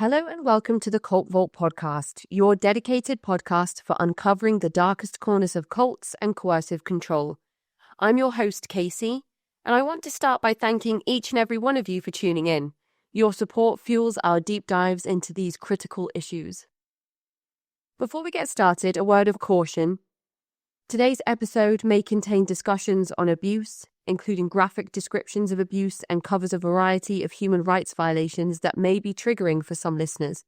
Hello and welcome to the Cult Vault podcast, your dedicated podcast for uncovering the darkest corners of cults and coercive control. I'm your host, Kacey, and I want to start by thanking each and every one of you for tuning in. Your support fuels our deep dives into these critical issues. Before we get started, a word of caution. Today's episode may contain discussions on abuse, including graphic descriptions of abuse, and covers a variety of human rights violations that may be triggering for some listeners.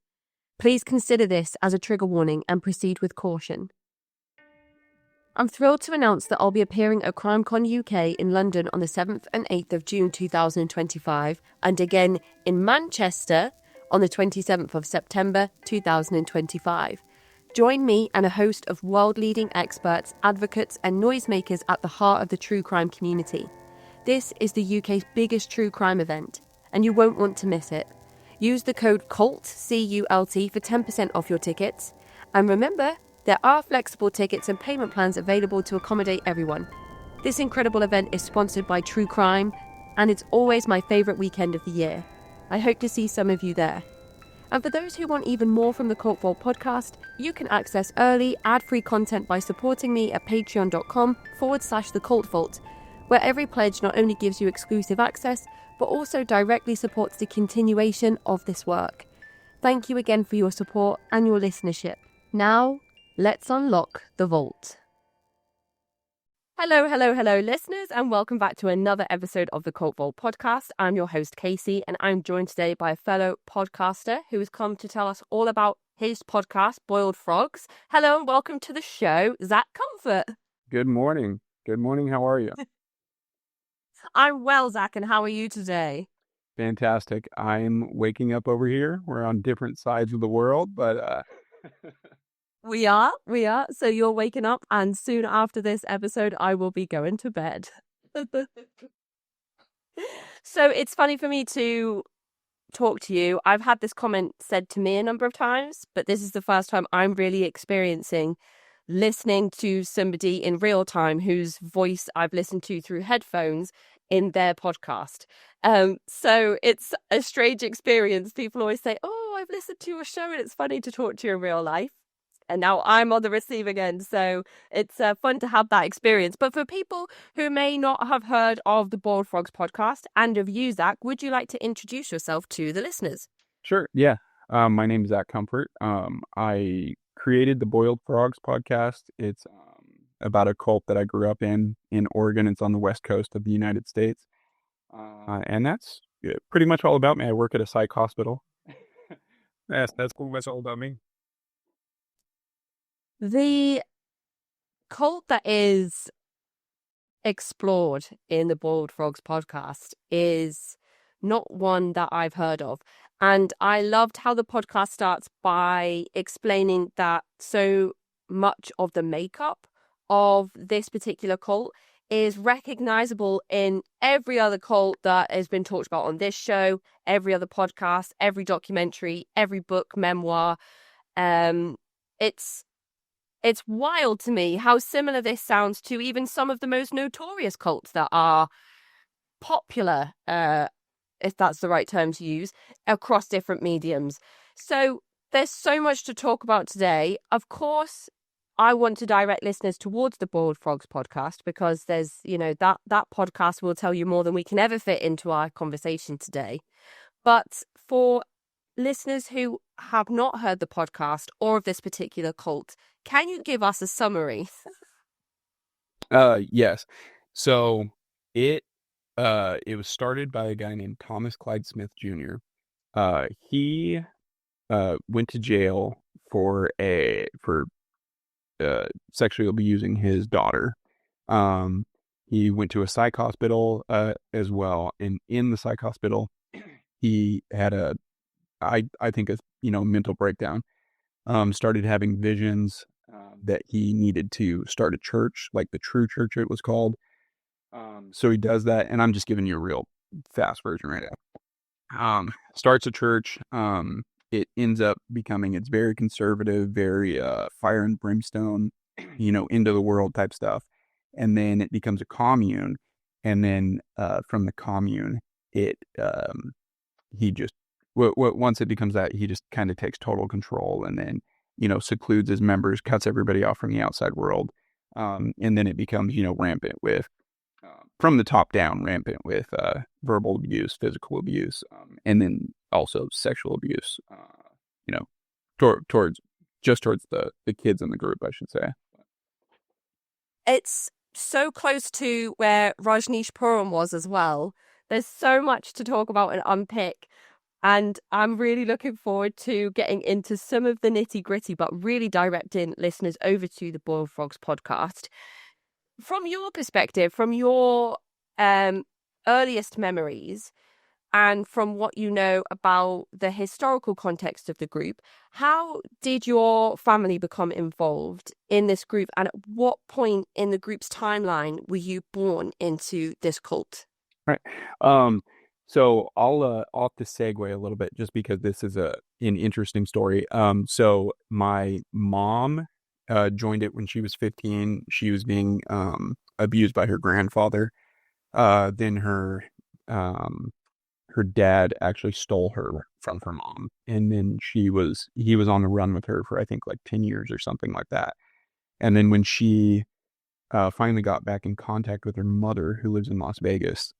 Please consider this as a trigger warning and proceed with caution. I'm thrilled to announce that I'll be appearing at CrimeCon UK in London on the 7th and 8th of June 2025, and again in Manchester on the 27th of September 2025. Join me and a host of world-leading experts, advocates and noisemakers at the heart of the true crime community. This is the UK's biggest true crime event, and you won't want to miss it. Use the code CULT, C-U-L-T, for 10% off your tickets. And remember, there are flexible tickets and payment plans available to accommodate everyone. This incredible event is sponsored by True Crime, and it's always my favourite weekend of the year. I hope to see some of you there. And for those who want even more from the Cult Vault podcast, you can access early, ad-free content by supporting me at patreon.com/thecultvault, where every pledge not only gives you exclusive access, but also directly supports the continuation of this work. Thank you again for your support and your listenership. Now, let's unlock the vault. Hello, listeners, and welcome back to another episode of the Cult Vault podcast. I'm your host, Kacey, and I'm joined today by a fellow podcaster who has come to tell us all about his podcast, Boiled Frogs. Hello, and welcome to the show, Zacch Comfort. Good morning. Good morning. How are you? I'm well, Zacch, and how are you today? Fantastic. I'm waking up over here. We're on different sides of the world, but... We are. So you're waking up, and soon after this episode, I will be going to bed. So it's funny for me to talk to you. I've had this comment said to me a number of times, but this is the first time I'm really experiencing listening to somebody in real time whose voice I've listened to through headphones in their podcast. So it's a strange experience. People always say, "Oh, I've listened to your show and it's funny to talk to you in real life." And now I'm on the receiving end, so it's fun to have that experience. But for people who may not have heard of the Boiled Frogs podcast and of you, Zacch, would you like to introduce yourself to the listeners? Sure, yeah. My name is Zacch Comfort. I created the Boiled Frogs podcast. It's about a cult that I grew up in Oregon. It's on the west coast of the United States. And that's pretty much all about me. I work at a psych hospital. That's cool. That's all about me. The cult that is explored in the Boiled Frogs podcast is not one that I've heard of. And I loved how the podcast starts by explaining that so much of the makeup of this particular cult is recognizable in every other cult that has been talked about on this show, every other podcast, every documentary, every book, memoir. It's wild to me how similar this sounds to even some of the most notorious cults that are popular, if that's the right term to use, across different mediums. So there's so much to talk about today. Of course, I want to direct listeners towards the Boiled Frogs podcast because there's, that podcast will tell you more than we can ever fit into our conversation today. But for listeners who have not heard the podcast or of this particular cult, can you give us a summary? Yes. So it was started by a guy named Thomas Clyde Smith Jr. He went to jail for sexually abusing his daughter. He went to a psych hospital as well, and in the psych hospital, he had I think a mental breakdown. Started having visions that he needed to start a church, like the True Church it was called. So he does that, and I'm just giving you a real fast version right now. Starts a church. It ends up becoming, it's very conservative, very fire and brimstone, into the world type stuff. And then it becomes a commune. And then from the commune, he just once it becomes that, he just kind of takes total control, and then, secludes his members, cuts everybody off from the outside world. And then it becomes, rampant with, from the top down, rampant with verbal abuse, physical abuse, and then also sexual abuse, you know, towards the kids in the group, I should say. It's so close to where Rajneeshpuram was as well. There's so much to talk about and unpick. And I'm really looking forward to getting into some of the nitty gritty, but really directing listeners over to the Boiled Frogs podcast. From your perspective, from your earliest memories, and from what you know about the historical context of the group, how did your family become involved in this group? And at what point in the group's timeline were you born into this cult? Right. So I'll have to segue a little bit just because this is an interesting story. So my mom joined it when she was 15. She was being abused by her grandfather. Then her dad actually stole her from her mom, and then he was on the run with her for, I think, like 10 years or something like that. And then when she finally got back in contact with her mother, who lives in Las Vegas,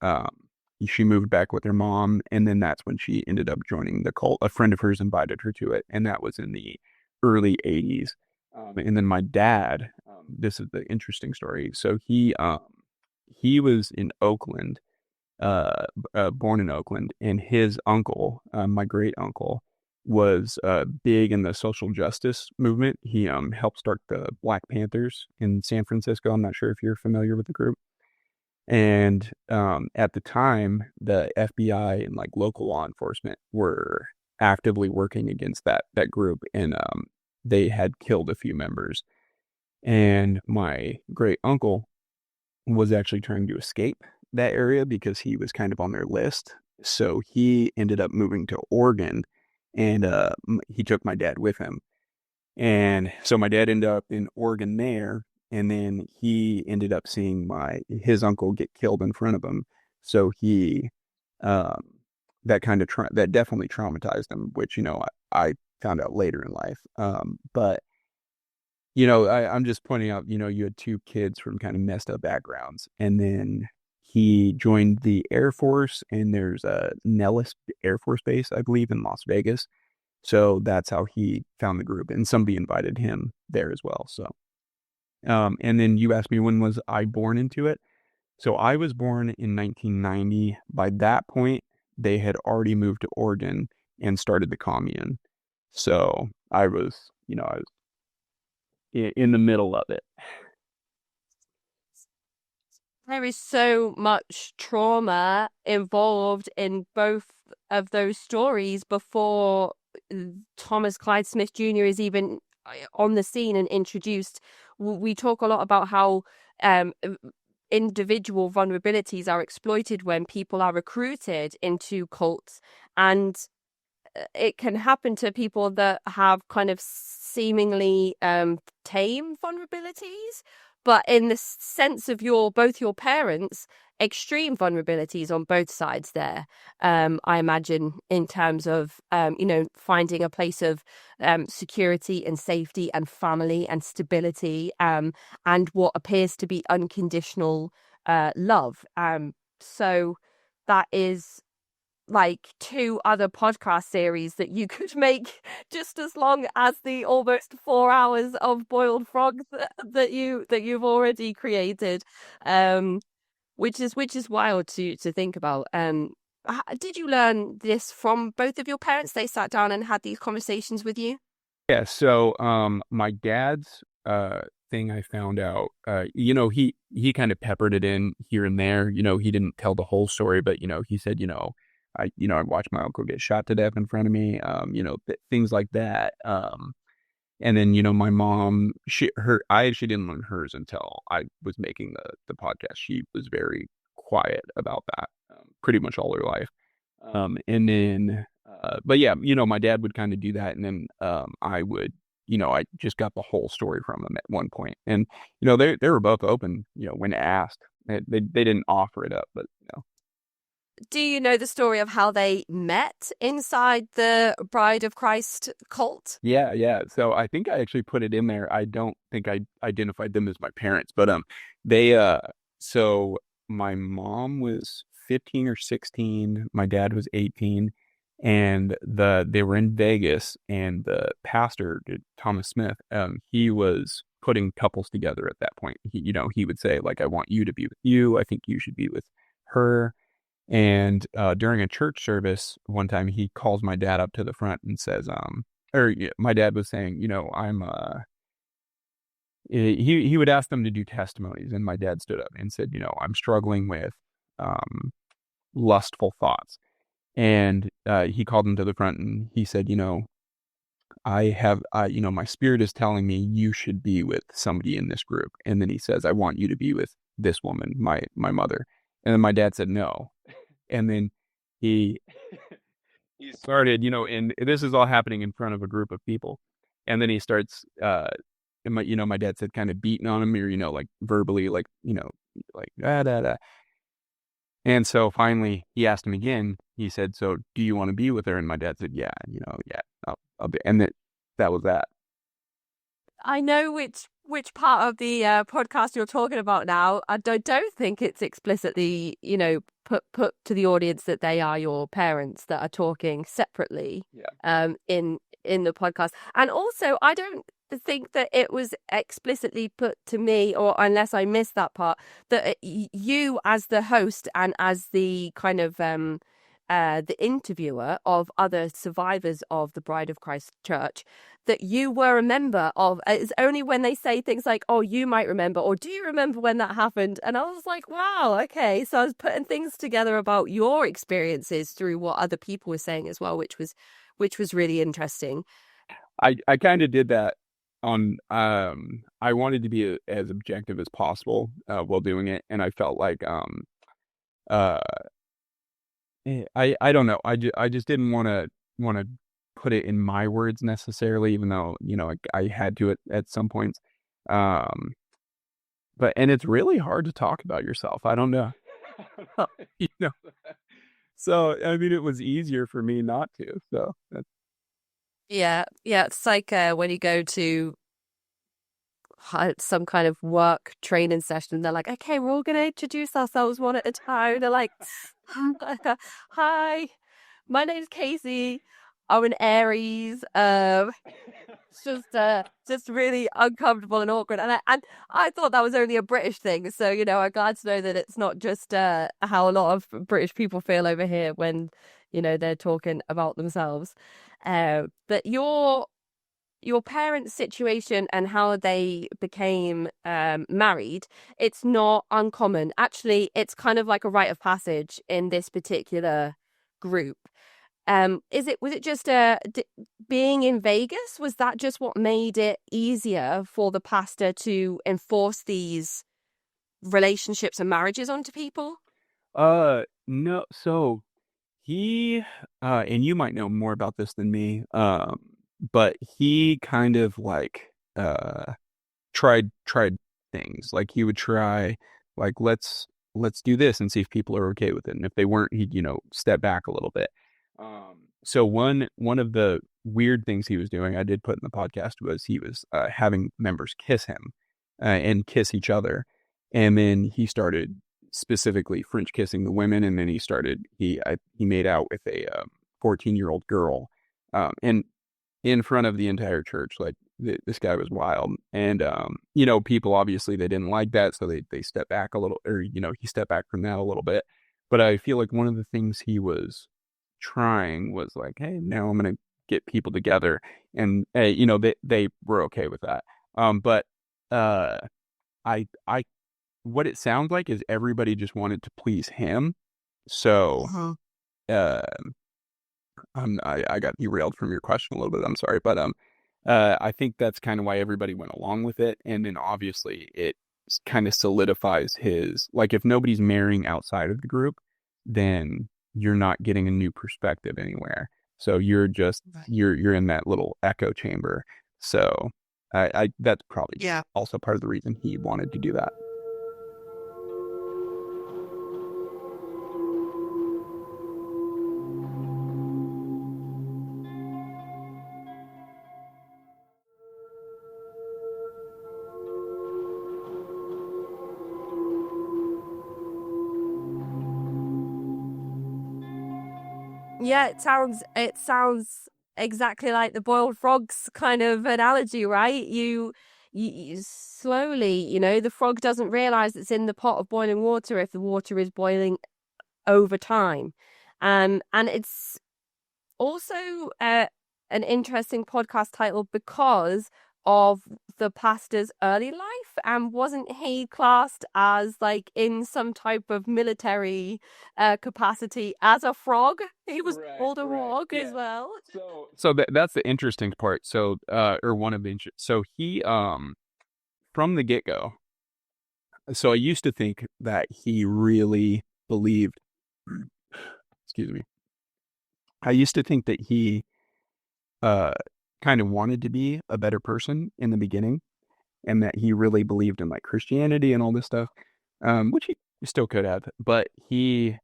she moved back with her mom, and then that's when she ended up joining the cult. A friend of hers invited her to it, and that was in the early 80s. And then my dad, this is the interesting story. So he was in Oakland, born in Oakland, and his uncle, my great uncle, was big in the social justice movement. He helped start the Black Panthers in San Francisco. I'm not sure if you're familiar with the group. And at the time, the FBI and like local law enforcement were actively working against that group, and they had killed a few members. And my great uncle was actually trying to escape that area because he was kind of on their list. So he ended up moving to Oregon, and he took my dad with him. And so my dad ended up in Oregon there, and then he ended up seeing his uncle get killed in front of him. So he um, that definitely traumatized him, which I found out later in life. But I'm just pointing out, you had two kids from kind of messed up backgrounds, and then he joined the Air Force, and there's a Nellis Air Force Base, I believe, in Las Vegas. So that's how he found the group, and somebody invited him there as well. So, and then you asked me, when was I born into it? So I was born in 1990. By that point, they had already moved to Oregon and started the commune. So I was in the middle of it. There is so much trauma involved in both of those stories before Thomas Clyde Smith Jr. is even on the scene and introduced. We talk a lot about how individual vulnerabilities are exploited when people are recruited into cults, and it can happen to people that have kind of seemingly tame vulnerabilities, but in the sense of both your parents, extreme vulnerabilities on both sides there. I imagine, in terms of finding a place of security and safety and family and stability, and what appears to be unconditional love. So that is like two other podcast series that you could make just as long as the almost 4 hours of Boiled Frogs that you've already created, which is wild to think about. Did you learn this from both of your parents? They sat down and had these conversations with you? Yeah. So my dad's thing, I found out, he kind of peppered it in here and there. He didn't tell the whole story, but he said, I watched my uncle get shot to death in front of me, things like that. And then, my mom, I actually didn't learn hers until I was making the podcast. She was very quiet about that, pretty much all her life. And then, but yeah, my dad would kind of do that. And then, I would, I just got the whole story from him at one point. And, they were both open, when asked. They didn't offer it up, but. do you know the story of how they met inside the Bride of Christ cult? Yeah. So I think I actually put it in there. I don't think I identified them as my parents, but they so my mom was 15 or 16, my dad was 18, and they were in Vegas, and the pastor, Thomas Smith, he was putting couples together at that point. He would say, like, I want you to be with you. I think you should be with her. And during a church service one time, he calls my dad up to the front and says, my dad was saying, he would ask them to do testimonies, and my dad stood up and said, I'm struggling with um, lustful thoughts. And he called him to the front and he said, my spirit is telling me you should be with somebody in this group. And then he says, I want you to be with this woman, my mother. And then my dad said no. And then he he started, and this is all happening in front of a group of people. And then he starts, and my dad said, kind of beating on him, or, like verbally, like, like, da, da, da. And so finally he asked him again. He said, so do you want to be with her? And my dad said, yeah, yeah, I'll be. And that was that. I know which part of the podcast you're talking about now. I don't think it's explicitly, put to the audience that they are your parents that are talking separately. Yeah. In the podcast. And also, I don't think that it was explicitly put to me, or unless I missed that part, that you as the host and as the kind of the interviewer of other survivors of the Bride of Christ Church, that you were a member of. It's only when they say things like, oh, you might remember, or do you remember when that happened? And I was like, wow, okay. So I was putting things together about your experiences through what other people were saying as well, which was really interesting. I kind of did that on I wanted to be as objective as possible while doing it, and I felt like uh I don't know, I just didn't want to put it in my words necessarily, even though I had to at some points, um and it's really hard to talk about yourself. I don't know. you know so I mean, it was easier for me not to, so that's. Yeah, it's like when you go to some kind of work training session, they're like, okay, we're all going to introduce ourselves one at a time. They're like, hi, my name's Kacey. I'm an Aries. It's just really uncomfortable and awkward. And I thought that was only a British thing. So, I'm glad to know that it's not just how a lot of British people feel over here when, they're talking about themselves. But your parents' situation and how they became married, it's not uncommon. Actually, it's kind of like a rite of passage in this particular group. Was it just being in Vegas? Was that just what made it easier for the pastor to enforce these relationships and marriages onto people? No, so he and you might know more about this than me, but he kind of like tried things. Like, he would try, like, let's do this and see if people are okay with it, and if they weren't, he'd step back a little bit. So one of the weird things he was doing, I did put in the podcast, was he was having members kiss him and kiss each other, and then he started specifically French kissing the women, and then he made out with a 14-year-old girl, and in front of the entire church. Like, this guy was wild, and people, obviously, they didn't like that, so they stepped back a little, or he stepped back from that a little bit. But I feel like one of the things he was trying was like, hey, now I'm gonna get people together, and they were okay with that. But I what it sounds like is everybody just wanted to please him. So uh I got derailed from your question a little bit. I'm sorry, but I think that's kind of why everybody went along with it, and then obviously it kind of solidifies his, like, if nobody's marrying outside of the group, then you're not getting a new perspective anywhere. So you're just you're in that little echo chamber. So I that's probably also part of the reason he wanted to do that. Yeah, it sounds exactly like the boiled frogs kind of analogy, right? You slowly, the frog doesn't realize it's in the pot of boiling water if the water is boiling over time. And it's also an interesting podcast title because of the pastor's early life. And wasn't he classed as like in some type of military capacity as a frog? He was called a frog as well. So that's the interesting part. So or one of the so he from the get-go. So I used to think that he really believed, excuse me. I used to think that he uh kind of wanted to be a better person in the beginning, and that he really believed in like Christianity and all this stuff. Which he still could have, but he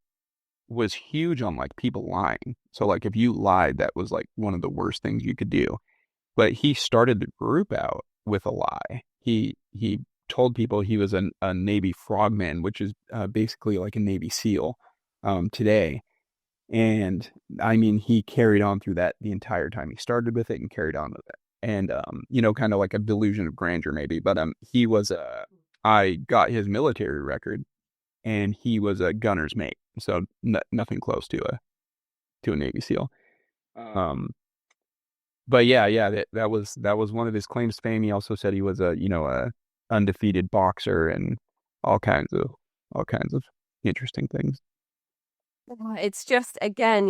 was huge on like people lying. So like if you lied, that was like one of the worst things you could do. But he started the group out with a lie. He told people he was a Navy frogman, which is basically like a Navy SEAL today. And I mean, he carried on through that the entire time. He started with it and carried on with it. And kind of like a delusion of grandeur maybe. But he was I got his military record, and he was a gunner's mate. So nothing close to a Navy SEAL. But yeah, that was one of his claims to fame. He also said he was a undefeated boxer and all kinds of interesting things. It's just, again,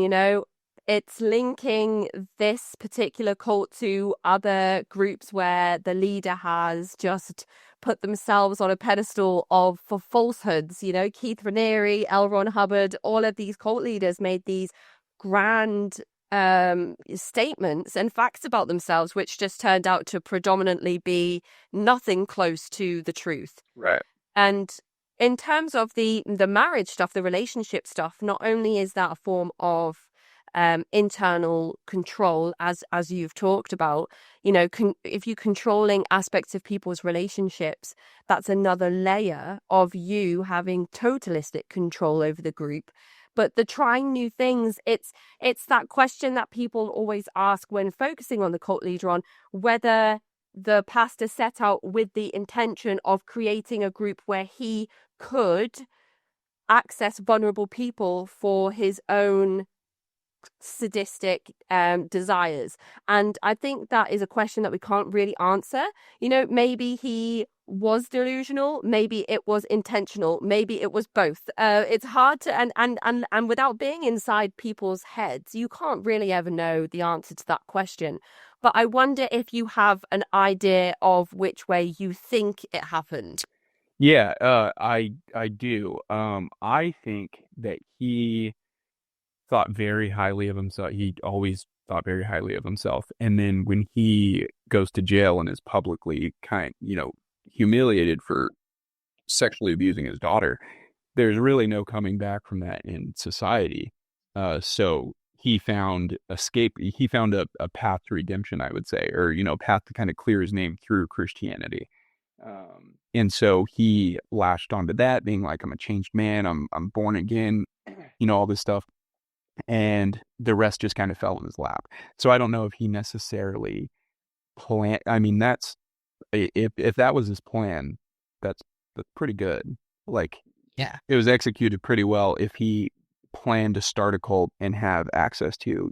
it's linking this particular cult to other groups where the leader has just put themselves on a pedestal for falsehoods. Keith Raniere, L. Ron Hubbard, all of these cult leaders made these grand statements and facts about themselves, which just turned out to predominantly be nothing close to the truth. Right. And in terms of the marriage stuff, the relationship stuff, not only is that a form of internal control, as you've talked about, if you're controlling aspects of people's relationships, that's another layer of you having totalistic control over the group. But the trying new things, it's that question that people always ask when focusing on the cult leader, on whether the pastor set out with the intention of creating a group where he could access vulnerable people for his own sadistic desires. And I think that is a question that we can't really answer. Maybe he was delusional, maybe it was intentional, maybe it was both. It's hard to and without being inside people's heads, you can't really ever know the answer to that question. But I wonder if you have an idea of which way you think it happened. Yeah, I do. I think that he thought very highly of himself. He always thought very highly of himself. And then when he goes to jail and is publicly humiliated for sexually abusing his daughter, there's really no coming back from that in society. So he found escape. He found a path to redemption, I would say, or, path to kind of clear his name through Christianity. And so he latched onto that, being like, I'm a changed man. I'm born again, all this stuff. And the rest just kind of fell in his lap. So I don't know if he necessarily planned. I mean, that's if that was his plan, that's pretty good. Like, Yeah. it was executed pretty well. If he planned to start a cult and have access to,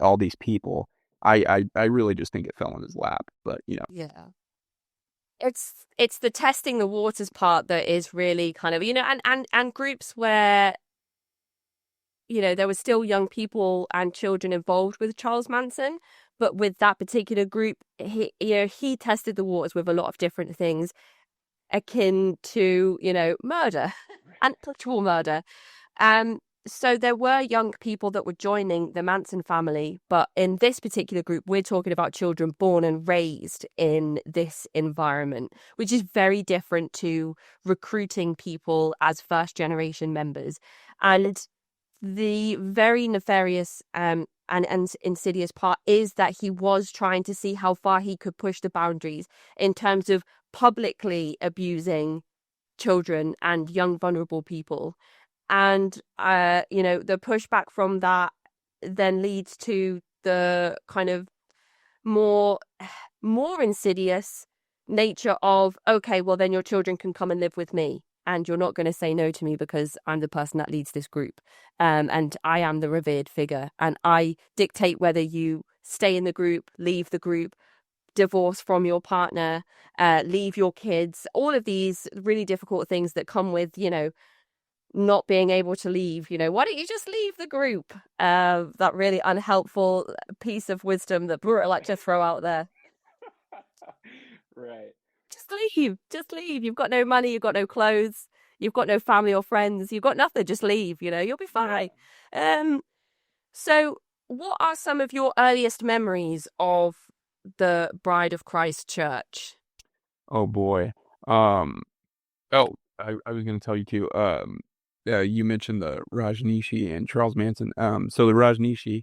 all these people, I really just think it fell in his lap. But Yeah. It's the testing the waters part that is really kind of, and groups where there were still young people and children involved with Charles Manson, but with that particular group, he tested the waters with a lot of different things akin to, murder and actual murder. So there were young people that were joining the Manson family, but in this particular group, we're talking about children born and raised in this environment, which is very different to recruiting people as first generation members. And the very nefarious and insidious part is that he was trying to see how far he could push the boundaries in terms of publicly abusing children and young vulnerable people. And, the pushback from that then leads to the kind of more insidious nature of, okay, well, then your children can come and live with me. And you're not going to say no to me because I'm the person that leads this group. And I am the revered figure. And I dictate whether you stay in the group, leave the group, divorce from your partner, leave your kids, all of these really difficult things that come with, not being able to leave. Why don't you just leave the group? That really unhelpful piece of wisdom that Brewer like to throw out there. Right. Just leave. You've got no money, you've got no clothes, you've got no family or friends, you've got nothing. Just leave, you'll be fine. So what are some of your earliest memories of the Bride of Christ Church? Oh boy. I was going to tell you too. You mentioned the Rajneeshi and Charles Manson. So the Rajneeshi,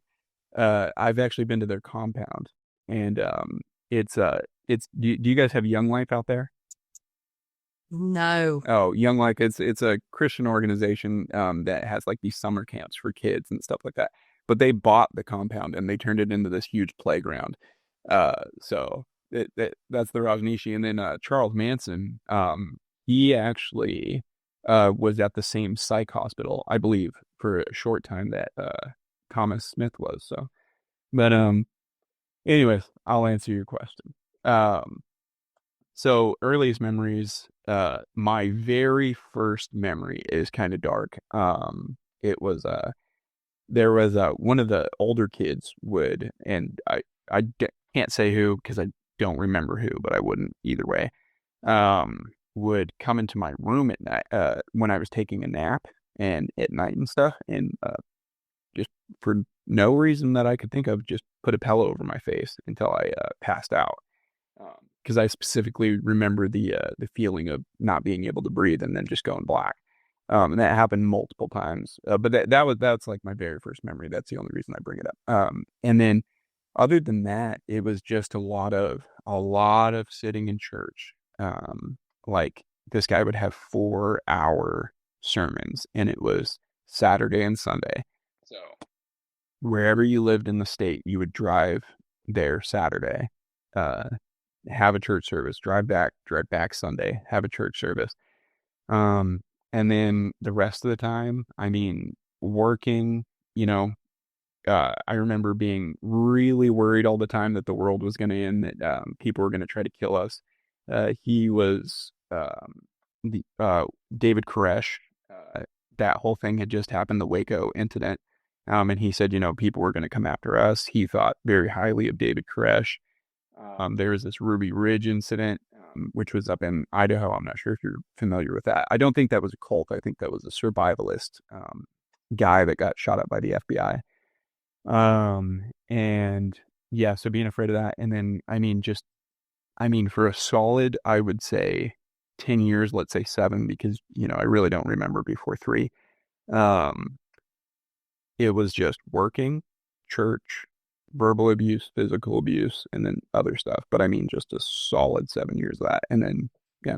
I've actually been to their compound, and it's do you guys have Young Life out there? No. Oh, Young Life, it's a Christian organization that has like these summer camps for kids and stuff like that. But they bought the compound and they turned it into this huge playground. So that's the Rajneeshi. And then Charles Manson, he actually was at the same psych hospital, I believe, for a short time that Thomas Smith was. So, but anyways, I'll answer your question. So earliest memories, my very first memory is kind of dark. It was there was one of the older kids would, and can't say who because I don't remember who, but I wouldn't either way. Would come into my room at night when I was taking a nap and at night and stuff, and just for no reason that I could think of, just put a pillow over my face until I passed out. Because I specifically remember the feeling of not being able to breathe and then just going black. And that happened multiple times. But that's like my very first memory. That's the only reason I bring it up. And then other than that, it was just a lot of sitting in church. Like this guy would have 4-hour sermons, and it was Saturday and Sunday. So wherever you lived in the state, you would drive there Saturday, have a church service, drive back Sunday, have a church service. And then the rest of the time, I mean, working, I remember being really worried all the time that the world was going to end, that people were going to try to kill us. He was David Koresh. That whole thing had just happened, the Waco incident. And he said, people were going to come after us. He thought very highly of David Koresh. There was this Ruby Ridge incident, which was up in Idaho. I'm not sure if you're familiar with that. I don't think that was a cult. I think that was a survivalist guy that got shot up by the FBI. And yeah, so being afraid of that. And then, for a solid, I would say 10 years, let's say 7, because, I really don't remember before 3. It was just working, church, verbal abuse, physical abuse, and then other stuff. But just a solid 7 years of that. And then, yeah.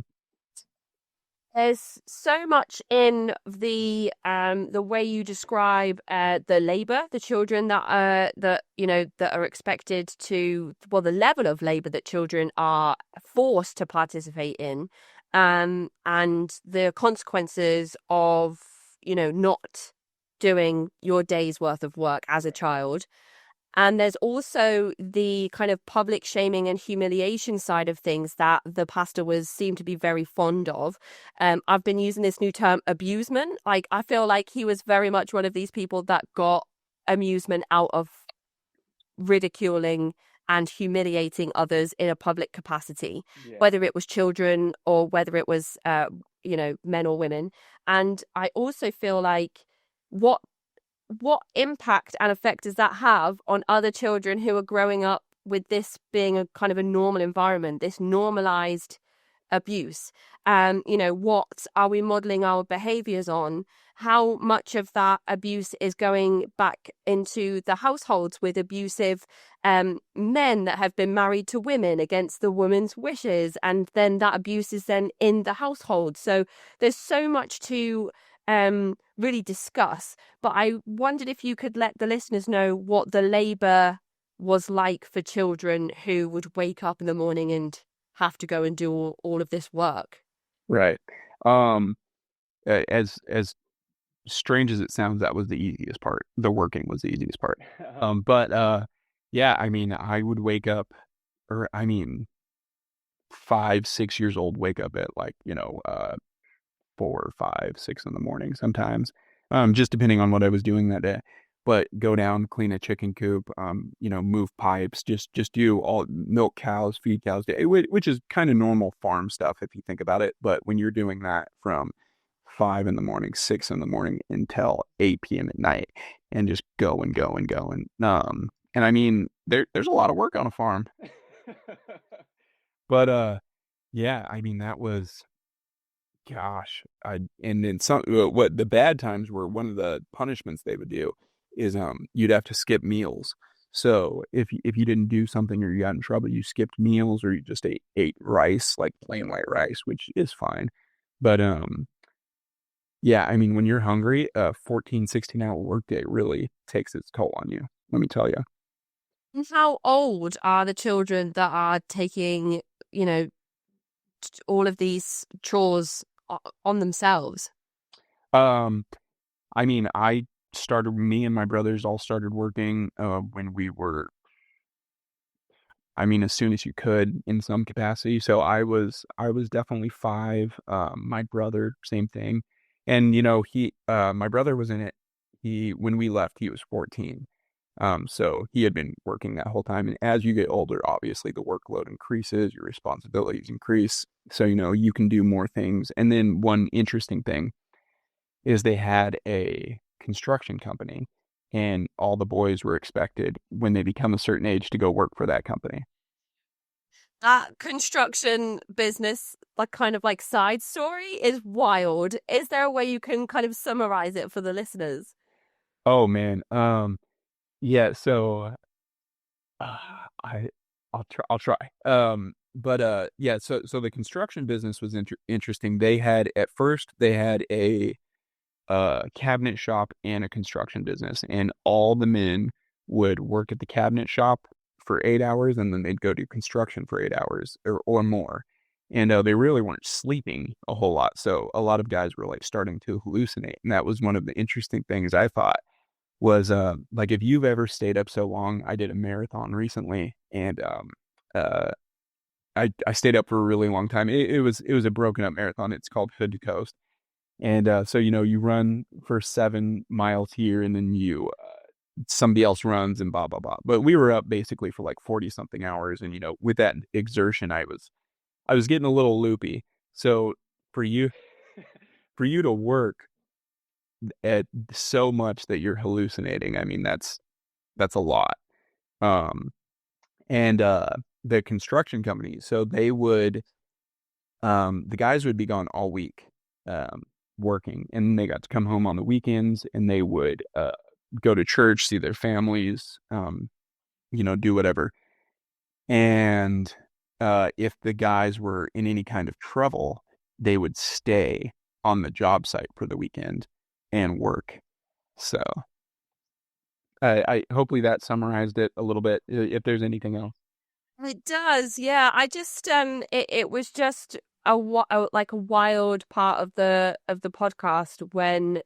There's so much in the way you describe the labor, the children that are expected to, well, the level of labor that children are forced to participate in, and the consequences of not doing your day's worth of work as a child. And there's also the kind of public shaming and humiliation side of things that the pastor seemed to be very fond of. I've been using this new term, abusement. Like, I feel like he was very much one of these people that got amusement out of ridiculing and humiliating others in a public capacity, whether it was children or whether it was, men or women. And I also feel like what impact and effect does that have on other children who are growing up with this being a kind of a normal environment, this normalized abuse? What are we modeling our behaviors on? How much of that abuse is going back into the households with abusive men that have been married to women against the woman's wishes, and then that abuse is then in the household? So there's so much to really discuss. But I wondered if you could let the listeners know what the labor was like for children who would wake up in the morning and have to go and do all of this work. Right. Um, as strange as it sounds, that was the easiest part. The working was the easiest part. But yeah, I mean, I would wake up, or I mean, 5, 6 years old, wake up at like 4, 5, 6 in the morning sometimes, just depending on what I was doing that day. But go down, clean a chicken coop, move pipes, just do all milk cows, feed cows, which is kind of normal farm stuff if you think about it. But when you're doing that from 5 in the morning, 6 in the morning until 8 p.m. at night, and just go and go and go and I mean there's a lot of work on a farm, but yeah, I mean that was. Gosh, and then some. What the bad times were, one of the punishments they would do is you'd have to skip meals. So if you didn't do something or you got in trouble, you skipped meals or you just ate rice, like plain white rice, which is fine. But yeah, I mean when you're hungry, 14, 16 hour workday really takes its toll on you. Let me tell you. And how old are the children that are taking, you know, all of these chores on themselves? Um, I mean, me and my brothers all started working when we were, I mean, as soon as you could in some capacity. So I was definitely 5. My brother, same thing. And my brother was in it. When we left, he was 14. So he had been working that whole time. And as you get older, obviously the workload increases, your responsibilities increase. So, you can do more things. And then one interesting thing is they had a construction company and all the boys were expected when they become a certain age to go work for that company. That construction business, like kind of like side story, is wild. Is there a way you can kind of summarize it for the listeners? Oh man. Yeah, so uh, I I'll try. But yeah, so the construction business was interesting. They had a cabinet shop and a construction business, and all the men would work at the cabinet shop for 8 hours, and then they'd go do construction for 8 hours or more. And they really weren't sleeping a whole lot, so a lot of guys were like starting to hallucinate, and that was one of the interesting things I thought was like if you've ever stayed up so long. I did a marathon recently, and uh, I stayed up for a really long time. It was a broken up marathon. It's called Hood to Coast. And so you run for 7 miles here, and then somebody else runs and blah blah blah. But we were up basically for like 40 something hours, and with that exertion, I was getting a little loopy. So for you for you to work at so much that you're hallucinating, I mean that's a lot. Um, and the construction company, so the guys would be gone all week, um, working, and they got to come home on the weekends, and they would go to church, see their families, do whatever. And if the guys were in any kind of trouble, they would stay on the job site for the weekend and work. So I hopefully that summarized it a little bit. If there's anything else. It does, yeah. I just it was just like a wild part of the podcast when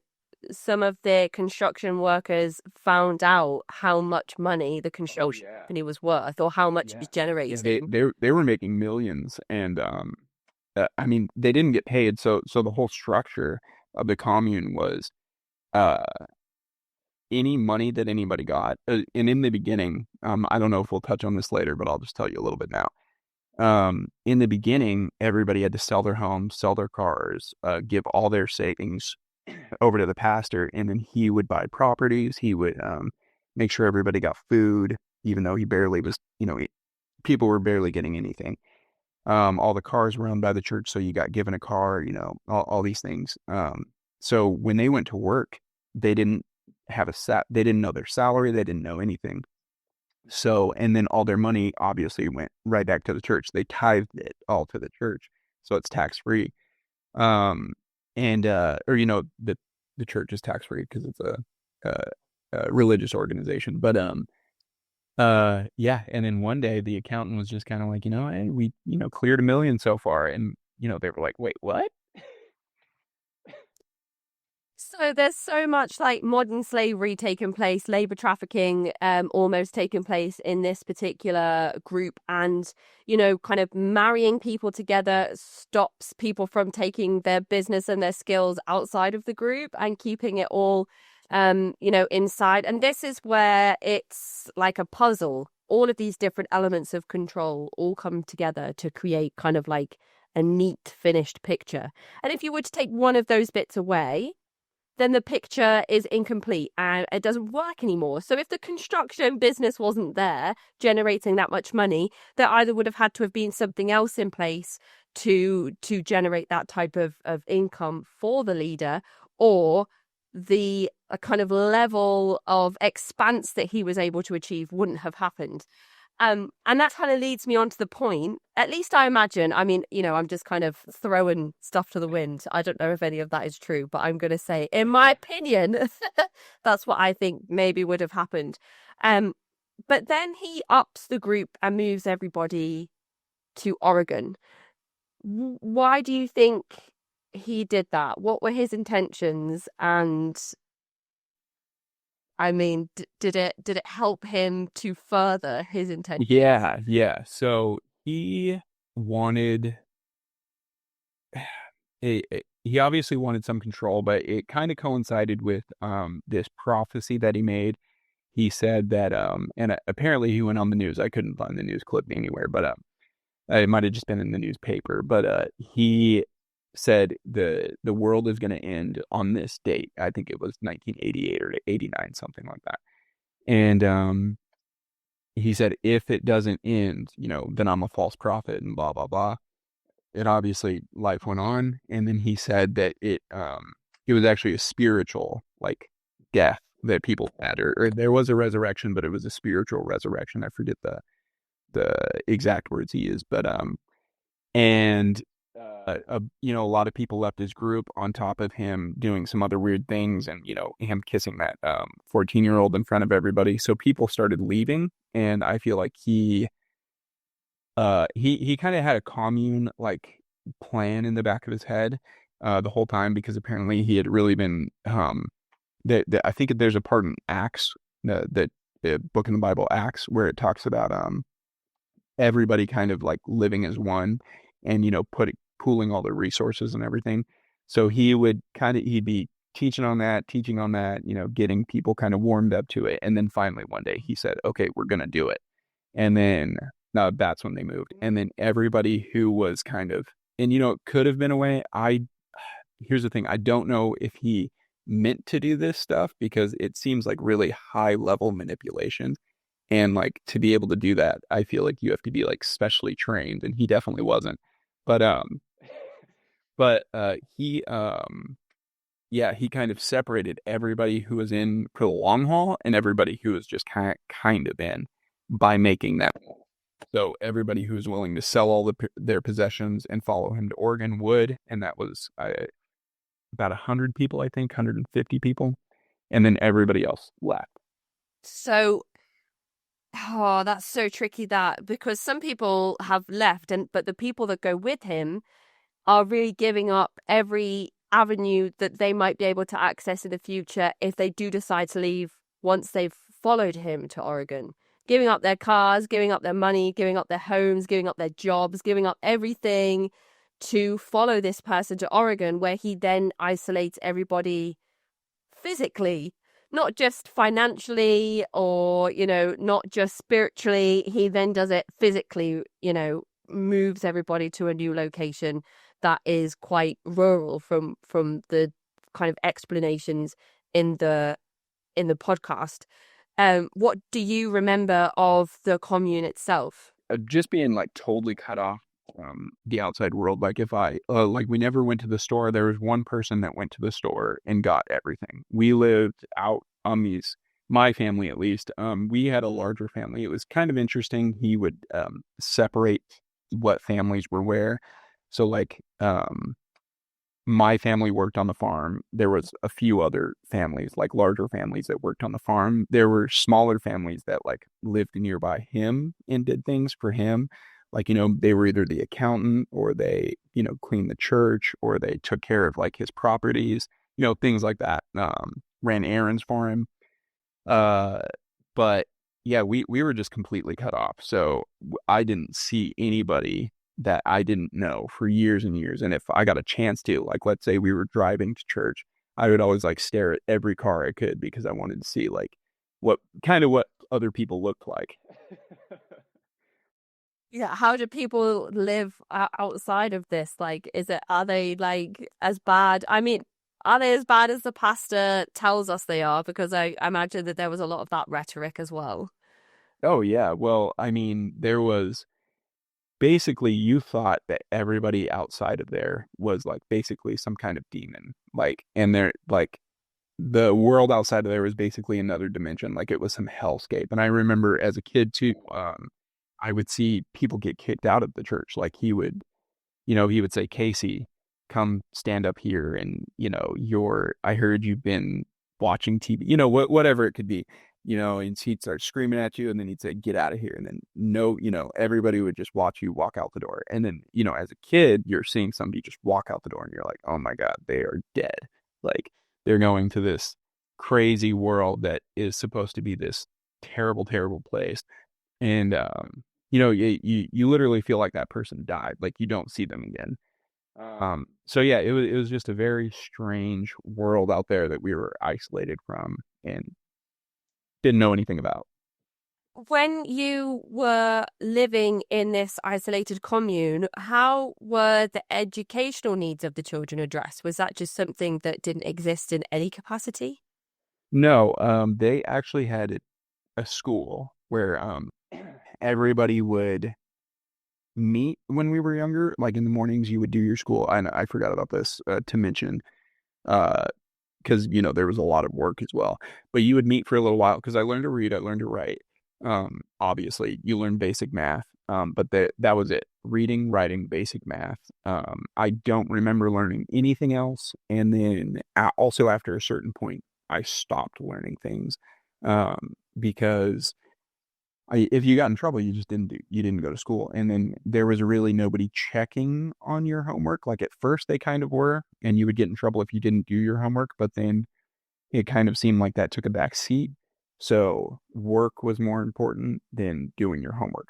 some of the construction workers found out how much money the construction company was worth or how much it was Yeah, they generating. they they were making millions, and I mean they didn't get paid. So the whole structure of the commune was uh any money that anybody got, and in the beginning, I don't know if we'll touch on this later, but I'll just tell you a little bit now. In the beginning, everybody had to sell their homes, sell their cars, give all their savings over to the pastor, and then he would buy properties. He would make sure everybody got food, even though he barely was, people were barely getting anything. All the cars were owned by the church, so you got given a car, all these things. So when they went to work, they didn't they didn't know their salary, they didn't know anything. So, and then all their money obviously went right back to the church. They tithed it all to the church, so it's tax free. Um, and or the the church is tax free because it's a religious organization. But yeah. And then one day the accountant was just kind of like, hey, we cleared $1 million so far, and they were like, wait, what? So there's so much like modern slavery taking place, labor trafficking almost taking place in this particular group. And, kind of marrying people together stops people from taking their business and their skills outside of the group and keeping it all, inside. And this is where it's like a puzzle. All of these different elements of control all come together to create kind of like a neat finished picture. And if you were to take one of those bits away, then the picture is incomplete and it doesn't work anymore. So if the construction business wasn't there generating that much money, there either would have had to have been something else in place to generate that type of income for the leader, or the kind of level of expanse that he was able to achieve wouldn't have happened. And that kind of leads me on to the point, at least I imagine, I mean, I'm just kind of throwing stuff to the wind. I don't know if any of that is true, but I'm going to say, in my opinion, that's what I think maybe would have happened. But then he ups the group and moves everybody to Oregon. Why do you think he did that? What were his intentions? And I mean, did it help him to further his intentions? Yeah. So he wanted, he obviously wanted some control, but it kind of coincided with this prophecy that he made. He said that, and apparently he went on the news. I couldn't find the news clip anywhere, but it might have just been in the newspaper. But he said the world is going to end on this date. I think it was 1988 or 89, something like that. And he said, if it doesn't end, then I'm a false prophet and blah, blah, blah. And obviously life went on. And then he said that it was actually a spiritual like death that people had, or there was a resurrection, but it was a spiritual resurrection. I forget the exact words he used, but and a lot of people left his group on top of him doing some other weird things, and him kissing that 14-year-old in front of everybody. So people started leaving, and I feel like he kind of had a commune like plan in the back of his head the whole time, because apparently he had really been I think there's a part in Acts, the book in the Bible, Acts, where it talks about everybody kind of like living as one, and pooling all the resources and everything. So he'd be teaching on that, getting people kind of warmed up to it. And then finally one day he said, okay, we're going to do it. And then that's when they moved. And then everybody who was kind of, and it could have been a way. Here's the thing. I don't know if he meant to do this stuff, because it seems like really high level manipulation. And like, to be able to do that, I feel like you have to be like specially trained, and he definitely wasn't. But he he kind of separated everybody who was in for the long haul and everybody who was just kind of in, by making that. So everybody who was willing to sell all their possessions and follow him to Oregon would, and that was about 100 people, I think, 150 people, and then everybody else left. So, that's so tricky, that, because some people have left, but the people that go with him are really giving up every avenue that they might be able to access in the future if they do decide to leave once they've followed him to Oregon. Giving up their cars, giving up their money, giving up their homes, giving up their jobs, giving up everything to follow this person to Oregon, where he then isolates everybody physically, not just financially or, not just spiritually. He then does it physically, moves everybody to a new location that is quite rural from the kind of explanations in the podcast. What do you remember of the commune itself? Just being like totally cut off from the outside world. Like if we never went to the store. There was one person that went to the store and got everything. We lived out on my family at least. We had a larger family. It was kind of interesting. He would separate what families were where. So like my family worked on the farm. There was a few other families, like larger families that worked on the farm. There were smaller families that like lived nearby him and did things for him. Like, they were either the accountant or they, cleaned the church or they took care of like his properties, things like that. Ran errands for him. Uh, but yeah, we were just completely cut off. So I didn't see anybody that I didn't know for years and years. And if I got a chance to, like, let's say we were driving to church, I would always like stare at every car I could because I wanted to see like what other people looked like. Yeah, how do people live outside of this? Like, are they like as bad? I mean, are they as bad as the pastor tells us they are? Because I imagine that there was a lot of that rhetoric as well. Oh yeah. Well, I mean, there was basically you thought that everybody outside of there was like basically some kind of demon. Like, and they're like the world outside of there was basically another dimension. Like it was some hellscape. And I remember as a kid too, I would see people get kicked out of the church. Like he would say, Kacey, come stand up here. And, I heard you've been watching TV, whatever it could be, and he'd start screaming at you and then he'd say, get out of here. And then no, everybody would just watch you walk out the door. And then, as a kid, you're seeing somebody just walk out the door and you're like, oh my God, they are dead. Like they're going to this crazy world that is supposed to be this terrible, terrible place. And, you literally feel like that person died. Like you don't see them again. So yeah, it was just a very strange world out there that we were isolated from and didn't know anything about. When you were living in this isolated commune, how were the educational needs of the children addressed? Was that just something that didn't exist in any capacity? No, they actually had a school where everybody would meet when we were younger. Like in the mornings, you would do your school. I forgot about this to mention. Uh, because there was a lot of work as well. But you would meet for a little while because I learned to read, I learned to write. Obviously, you learn basic math. But that was it: reading, writing, basic math. I don't remember learning anything else. And then also after a certain point, I stopped learning things because if you got in trouble, you didn't go to school. And then there was really nobody checking on your homework. Like at first they kind of were, and you would get in trouble if you didn't do your homework, but then it kind of seemed like that took a back seat. So work was more important than doing your homework,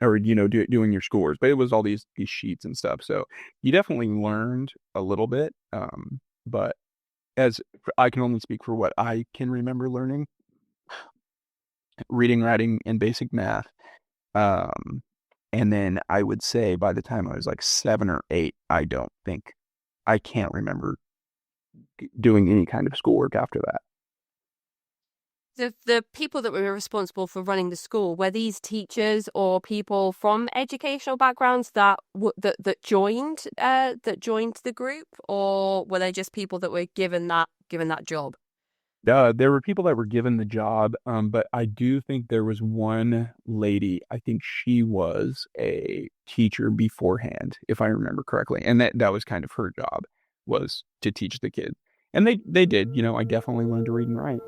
or doing your scores. But it was all these sheets and stuff. So you definitely learned a little bit. But as I can only speak for what I can remember learning, reading, writing, and basic math. Um, and then I would say by the time I was like 7 or 8, I can't remember doing any kind of schoolwork after that. The people that were responsible for running the school, were these teachers or people from educational backgrounds that joined the group, or were they just people that were given that job? There were people that were given the job, but I do think there was one lady. I think she was a teacher beforehand, if I remember correctly, and that was kind of her job, was to teach the kids. And they did. I definitely learned to read and write.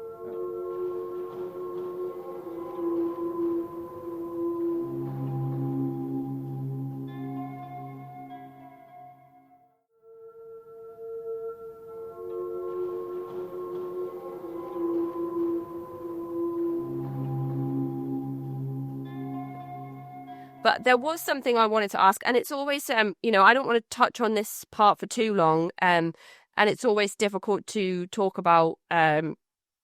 But there was something I wanted to ask, and it's always, I don't want to touch on this part for too long, and it's always difficult to talk about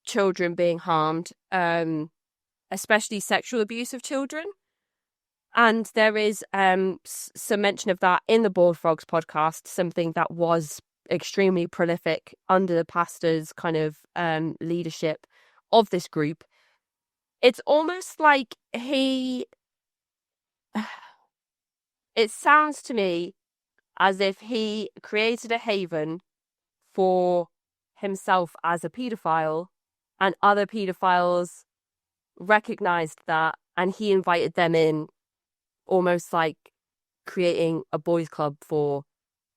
children being harmed, especially sexual abuse of children. And there is some mention of that in the Bored Frogs podcast, something that was extremely prolific under the pastor's kind of leadership of this group. It's almost like it sounds to me as if he created a haven for himself as a paedophile, and other paedophiles recognized that and he invited them in, almost like creating a boys' club for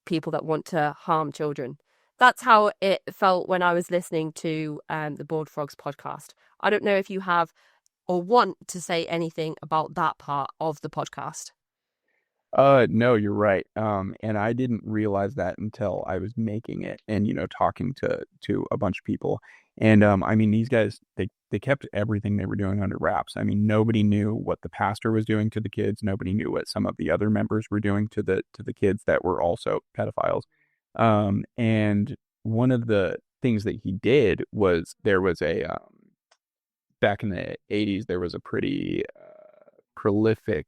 people that want to harm children. That's how it felt when I was listening to the Bored Frogs podcast. I don't know if you have or want to say anything about that part of the podcast. No, you're right. And I didn't realize that until I was making it and, talking to a bunch of people. And I mean, these guys, they kept everything they were doing under wraps. I mean, nobody knew what the pastor was doing to the kids. Nobody knew what some of the other members were doing to the kids that were also pedophiles. And one of the things that he did was there was back in the 80s, there was a pretty prolific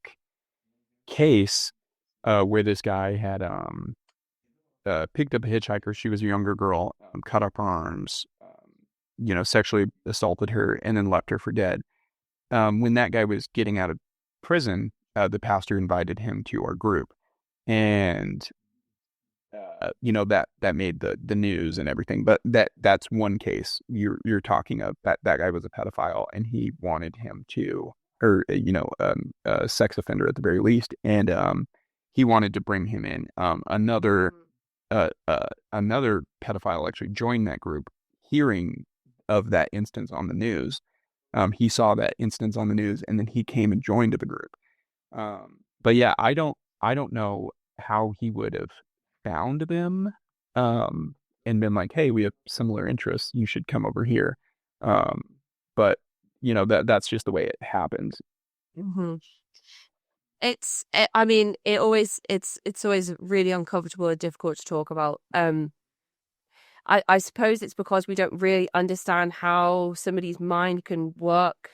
case where this guy had picked up a hitchhiker. She was a younger girl, cut up her arms, sexually assaulted her, and then left her for dead. When that guy was getting out of prison, the pastor invited him to our group, and that made the news and everything. But that's one case. You're talking of that guy was a pedophile, and he wanted him to, or a sex offender at the very least, and he wanted to bring him in. Another pedophile actually joined that group, hearing of that instance on the news. He saw that instance on the news, and then he came and joined the group. But yeah, I don't know how he would have found them, and been like, "Hey, we have similar interests. You should come over here." But that's just the way it happens. Mm-hmm. I mean, it's always really uncomfortable and difficult to talk about. I suppose it's because we don't really understand how somebody's mind can work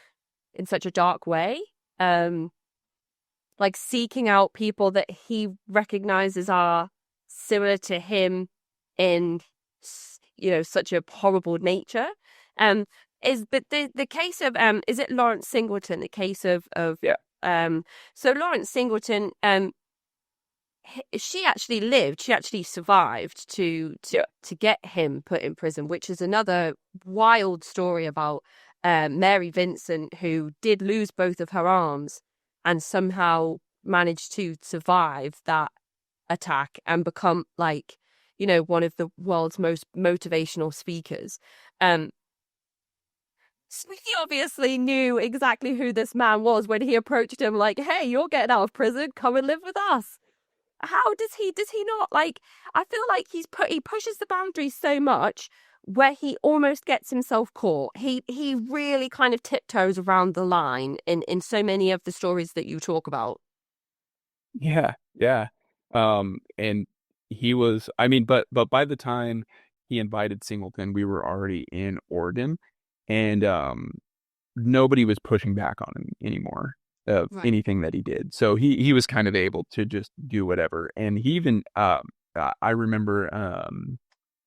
in such a dark way. Like seeking out people that he recognizes are similar to him in, such a horrible nature. But the case of is it Lawrence Singleton? The case of Yeah. So Lawrence Singleton, she actually lived. She actually survived to get him put in prison, which is another wild story about Mary Vincent, who did lose both of her arms and somehow managed to survive that attack and become one of the world's most motivational speakers. So he obviously knew exactly who this man was when he approached him like, "Hey, you're getting out of prison, come and live with us." How does he not I feel like he pushes the boundaries so much where he almost gets himself caught. He really kind of tiptoes around the line in so many of the stories that you talk about. Yeah, yeah. And he was, I mean, but by the time he invited Singleton, we were already in Oregon, and nobody was pushing back on him anymore of Right. anything that he did. So he was kind of able to just do whatever. And he even I remember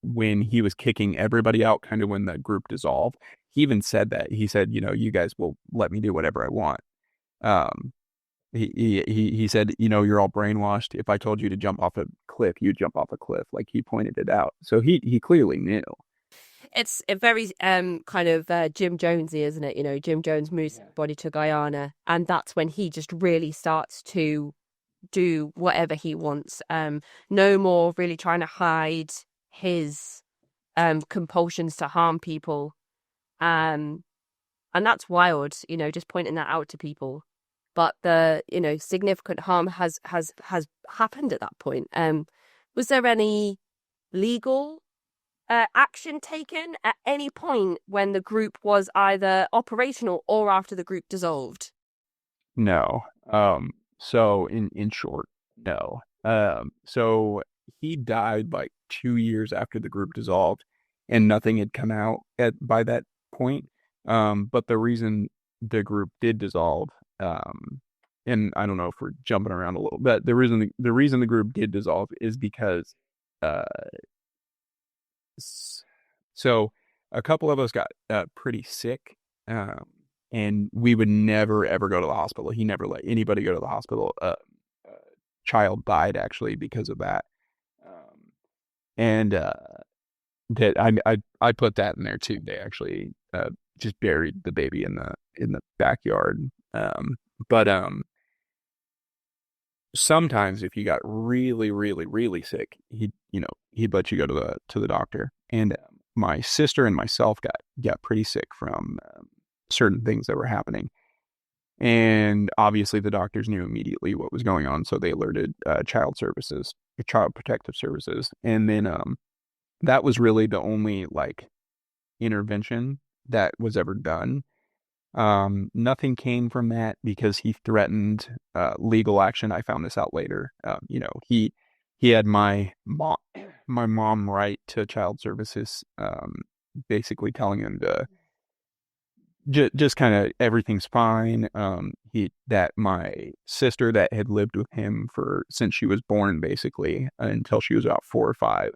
when he was kicking everybody out, kind of when the group dissolved, he even said that. He said, "You guys will let me do whatever I want." Um, he said, "You're all brainwashed. If I told you to jump off a cliff, you'd jump off a cliff." Like, he pointed it out. So he clearly knew. It's a very kind of Jim Jonesy, isn't it? Jim Jones moves his body to Guyana, and that's when he just really starts to do whatever he wants. No more really trying to hide his compulsions to harm people. And that's wild, just pointing that out to people. But the, significant harm has happened at that point. Was there any legal action taken at any point when the group was either operational or after the group dissolved? No. So in short, no. So he died like 2 years after the group dissolved, and nothing had come out by that point. But the reason the group did dissolve, and I don't know if we're jumping around a little, but the reason the group did dissolve is because, uh, so a couple of us got pretty sick, and we would never ever go to the hospital. He never let anybody go to the hospital. Child died actually because of that, and that I put that in there too. They actually just buried the baby in the backyard. But sometimes if you got really, really, really sick, he'd let you go to the doctor. And my sister and myself got pretty sick from certain things that were happening. And obviously the doctors knew immediately what was going on, so they alerted child protective services. And then that was really the only like intervention that was ever done. Nothing came from that because he threatened legal action. I found this out later. He had my mom write to child services, basically telling him to just kind of everything's fine. That my sister that had lived with him since she was born, basically until she was about 4 or 5.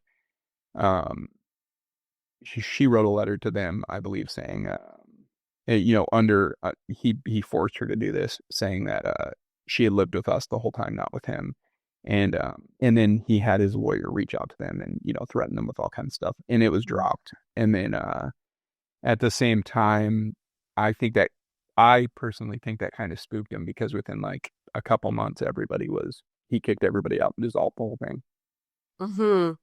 She wrote a letter to them, I believe, saying, he forced her to do this, saying that she had lived with us the whole time, not with him. And then he had his lawyer reach out to them and, threaten them with all kinds of stuff, and it was dropped. And then at the same time, I personally think that kind of spooked him, because within like a couple months, he kicked everybody out and dissolved the whole thing. Mm-hmm.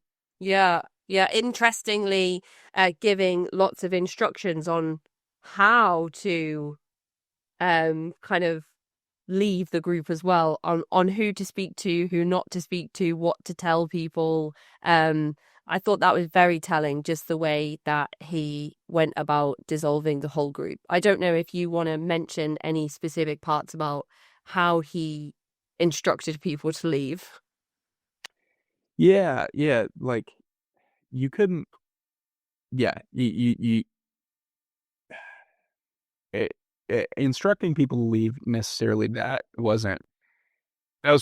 Yeah. Yeah. Interestingly, giving lots of instructions on how to kind of leave the group as well, on who to speak to, who not to speak to, what to tell people. I thought that was very telling, just the way that he went about dissolving the whole group. I don't know if you want to mention any specific parts about how he instructed people to leave. Yeah, yeah, like you couldn't. Yeah, it, instructing people to leave necessarily, that was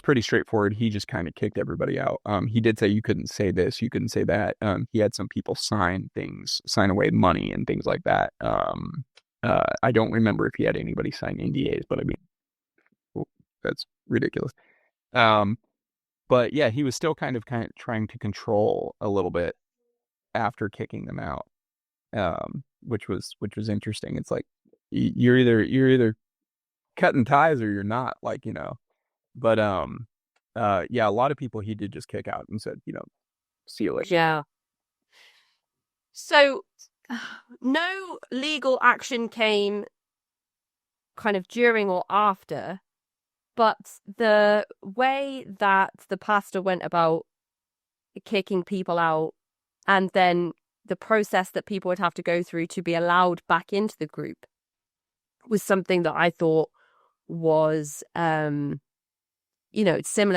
pretty straightforward. He just kind of kicked everybody out. He did say you couldn't say this, you couldn't say that. He had some people sign away money and things like that. I don't remember if he had anybody sign NDAs, but I mean, that's ridiculous. But yeah, he was still kind of trying to control a little bit after kicking them out, which was interesting. It's like you're either cutting ties or you're not, like, But yeah, a lot of people he did just kick out and said, see you later. Yeah. So no legal action came kind of during or after, but the way that the pastor went about kicking people out, and then the process that people would have to go through to be allowed back into the group, was something that I thought was similar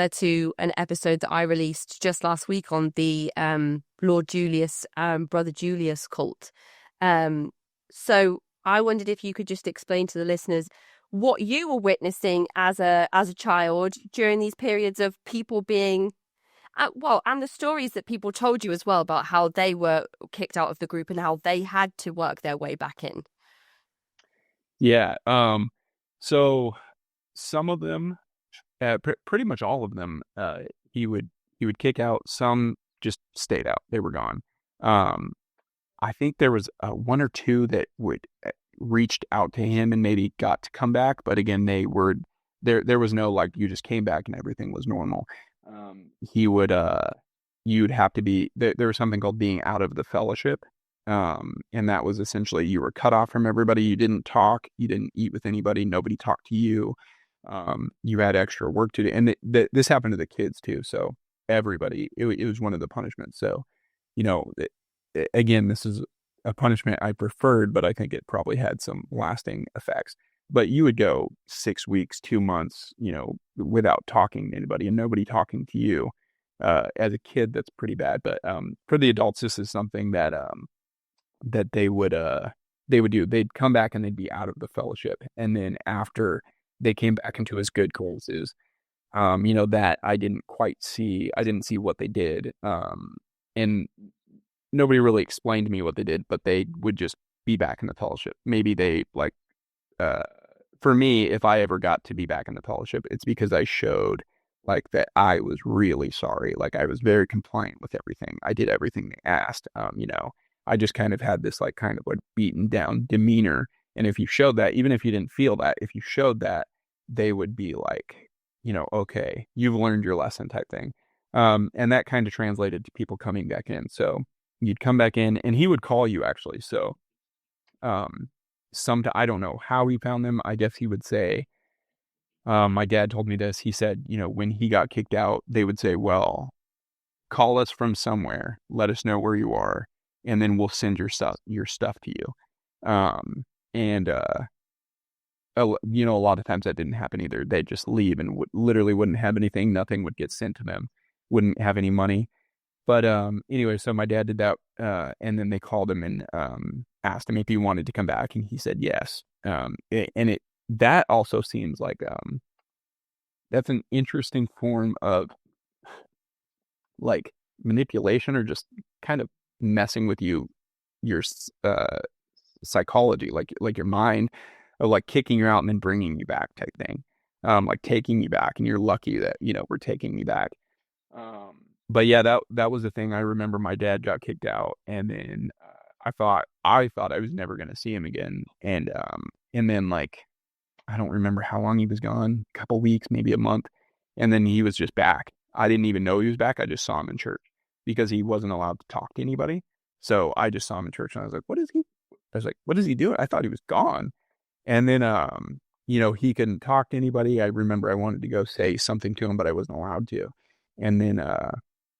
to an episode that I released just last week on the Lord Julius, Brother Julius cult. So I wondered if you could just explain to the listeners what you were witnessing as a child during these periods of people being, and the stories that people told you as well about how they were kicked out of the group and how they had to work their way back in. Yeah. So some of them, pretty much all of them, he would kick out. Some just stayed out; they were gone. I think there was one or two that would reached out to him and maybe got to come back, but again, they were there. There was no like you just came back and everything was normal. He would you'd have to be there was something called being out of the fellowship. And that was essentially you were cut off from everybody. You didn't talk, you didn't eat with anybody, nobody talked to you. You had extra work to do, and this happened to the kids too. So everybody, it was one of the punishments. So, again, this is a punishment I preferred, but I think it probably had some lasting effects. But you would go 6 weeks, 2 months, without talking to anybody and nobody talking to you. As a kid, that's pretty bad. But for the adults, this is something that they would do. They'd come back and they'd be out of the fellowship, and then after they came back into his good graces, that I didn't see what they did, and nobody really explained to me what they did, but they would just be back in the fellowship. Maybe they for me, if I ever got to be back in the fellowship, it's because I showed like that I was really sorry. Like I was very compliant with everything. I did everything they asked. I just kind of had this like kind of like beaten down demeanor. And if you showed that, even if you didn't feel that, if you showed that, they would be like, okay, you've learned your lesson type thing. And that kind of translated to people coming back in. So you'd come back in and he would call you actually. So, um, I don't know how he found them. I guess he would say, my dad told me this. He said, when he got kicked out, they would say, well, call us from somewhere, let us know where you are, and then we'll send your stuff to you. And a lot of times that didn't happen either. They'd just leave and literally wouldn't have anything. Nothing would get sent to them. Wouldn't have any money. But anyway, so my dad did that, and then they called him and asked him if he wanted to come back, and he said yes. That also seems like that's an interesting form of like manipulation or just kind of messing with your psychology, like your mind, of like kicking you out and then bringing you back type thing, like taking you back, and you're lucky that we're taking you back. But yeah, that was the thing. I remember my dad got kicked out, and then I thought I was never gonna see him again, and then like I don't remember how long he was gone, a couple weeks, maybe a month, and then he was just back. I didn't even know he was back. I just saw him in church because he wasn't allowed to talk to anybody. So I just saw him in church, and I was like, "What is he?" I was like, "What is he doing?" I thought he was gone. And then, he couldn't talk to anybody. I remember I wanted to go say something to him, but I wasn't allowed to. And then,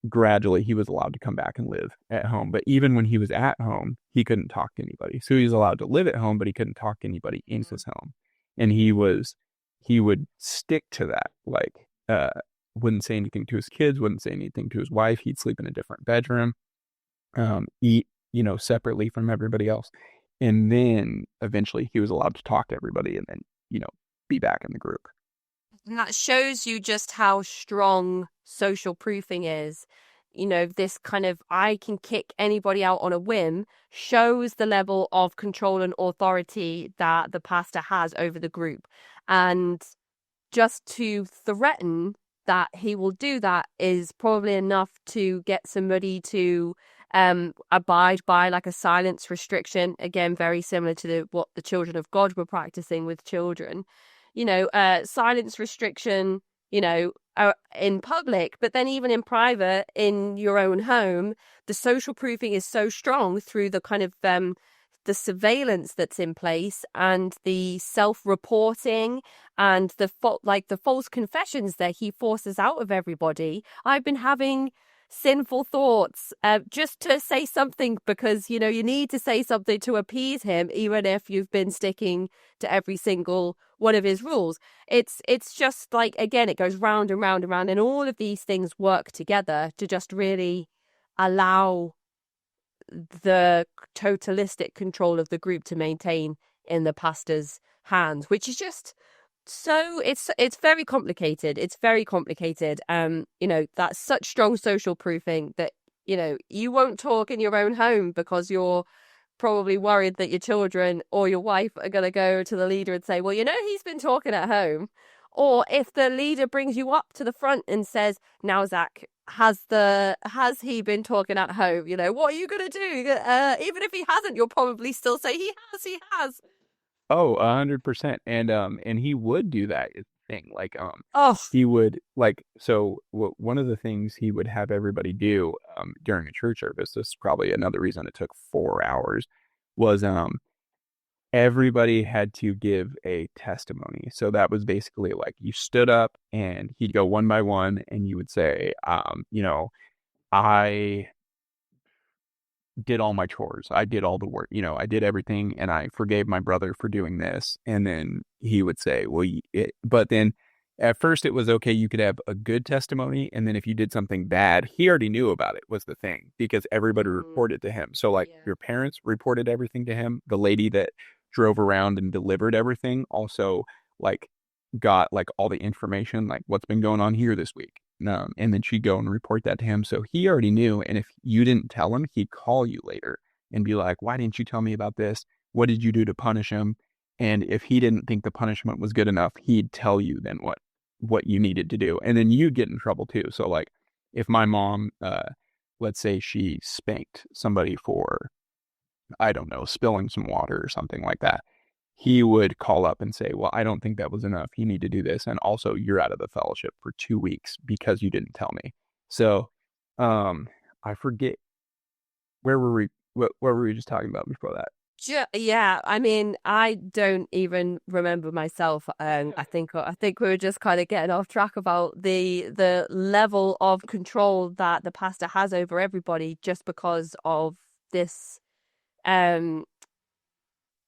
gradually he was allowed to come back and live at home. But even when he was at home, he couldn't talk to anybody. So he was allowed to live at home, but he couldn't talk to anybody in his home. And he would stick to that, like, wouldn't say anything to his kids, wouldn't say anything to his wife. He'd sleep in a different bedroom, eat, separately from everybody else. And then eventually he was allowed to talk to everybody and then, be back in the group. And that shows you just how strong social proofing is. This kind of I can kick anybody out on a whim shows the level of control and authority that the pastor has over the group. And just to threaten that he will do that is probably enough to get somebody to abide by like a silence restriction. Again, very similar to what the children of God were practicing with children. Silence restriction, in public, but then even in private, in your own home, the social proofing is so strong through the kind of the surveillance that's in place and the self-reporting and the false confessions that he forces out of everybody. I've been having sinful thoughts, just to say something because you need to say something to appease him, even if you've been sticking to every single one of his rules. It's just like, again, it goes round and round and round, and all of these things work together to just really allow the totalistic control of the group to maintain in the pastor's hands, which is just so it's very complicated. It's very complicated. That's such strong social proofing that you won't talk in your own home because you're probably worried that your children or your wife are going to go to the leader and say, well, he's been talking at home. Or if the leader brings you up to the front and says, now, Zacch, has he been talking at home? What are you going to do? Even if he hasn't, you'll probably still say he has. Oh, 100%. And he would do that thing. Like, Oh, he would one of the things he would have everybody do, during a church service, this is probably another reason it took 4 hours, was, everybody had to give a testimony. So that was basically like you stood up and he'd go one by one and you would say, I did all my chores. I did all the work. I did everything and I forgave my brother for doing this. And then he would say, well, but then at first it was okay. You could have a good testimony. And then if you did something bad, he already knew about it was the thing because everybody reported to him. So like your parents reported everything to him. The lady that drove around and delivered everything also like got like all the information, like what's been going on here this week. And then she'd go and report that to him. So he already knew. And if you didn't tell him, he'd call you later and be like, why didn't you tell me about this? What did you do to punish him? And if he didn't think the punishment was good enough, he'd tell you then what you needed to do. And then you'd get in trouble too. So like if my mom, let's say she spanked somebody for, I don't know, spilling some water or something like that. he would call up and say, well, I don't think that was enough. You need to do this. And also, you're out of the fellowship for 2 weeks because you didn't tell me. So, I forget, where were we? What were we just talking about before that? Yeah, I mean, I don't even remember myself. I think we were just kind of getting off track about the level of control that the pastor has over everybody just because of this. Um,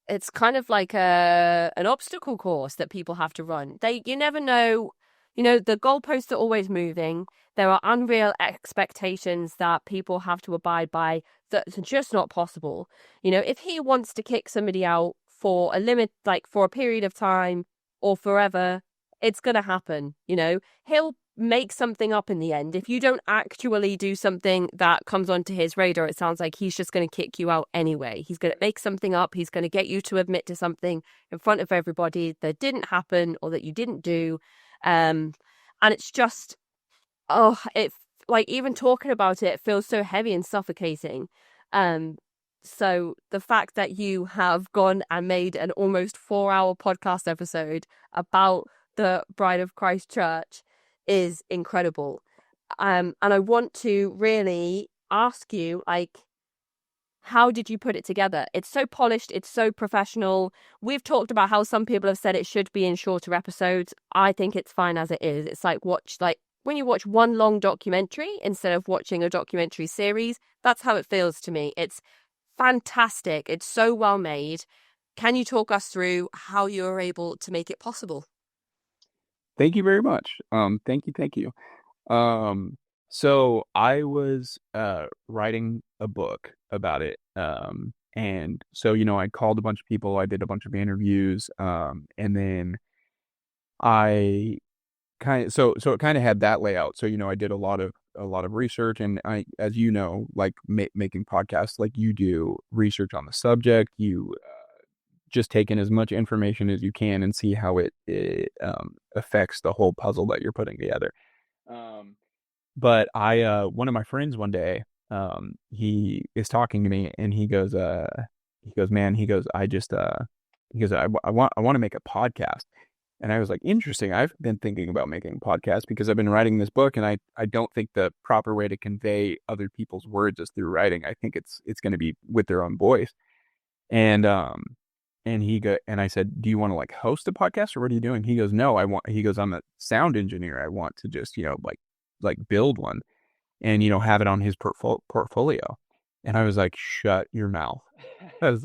it's kind of like an obstacle course that people have to run. You never know, the goalposts are always moving. There are unreal expectations that people have to abide by that's just not possible. If he wants to kick somebody out for a limit, like for a period of time or forever, it's going to happen. He'll make something up in the end. If you don't actually do something that comes onto his radar, it sounds like he's just going to kick you out anyway. He's going to make something up. He's going to get you to admit to something in front of everybody that didn't happen or that you didn't do. And it's just, it, like, even talking about it feels so heavy and suffocating. So the fact that you have gone and made an almost 4-hour podcast episode about the Bride of Christ Church is incredible. And I want to really ask you, like, how did you put it together? It's so polished, it's so professional. We've talked about how some people have said it should be in shorter episodes. I think it's fine as it is. It's like when you watch one long documentary instead of watching a documentary series, that's how it feels to me. It's fantastic. It's so well made. Can you talk us through how you were able to make it possible? Thank you very much. Thank you. So I was writing a book about it. And so, I called a bunch of people, I did a bunch of interviews, and then I so it kind of had that layout. So, I did a lot of research, and as like making podcasts, like you do research on the subject, you just take in as much information as you can and see how it affects the whole puzzle that you're putting together. But one of my friends one day, he is talking to me, and he goes, man, I want to make a podcast. And I was like, interesting. I've been thinking about making a podcast because I've been writing this book, and I don't think the proper way to convey other people's words is through writing. I think it's going to be with their own voice. And and I said, do you want to like host a podcast, or what are you doing? He goes, no, he goes, I'm a sound engineer. I want to just, like build one and, have it on his portfolio. And I was like, shut your mouth. This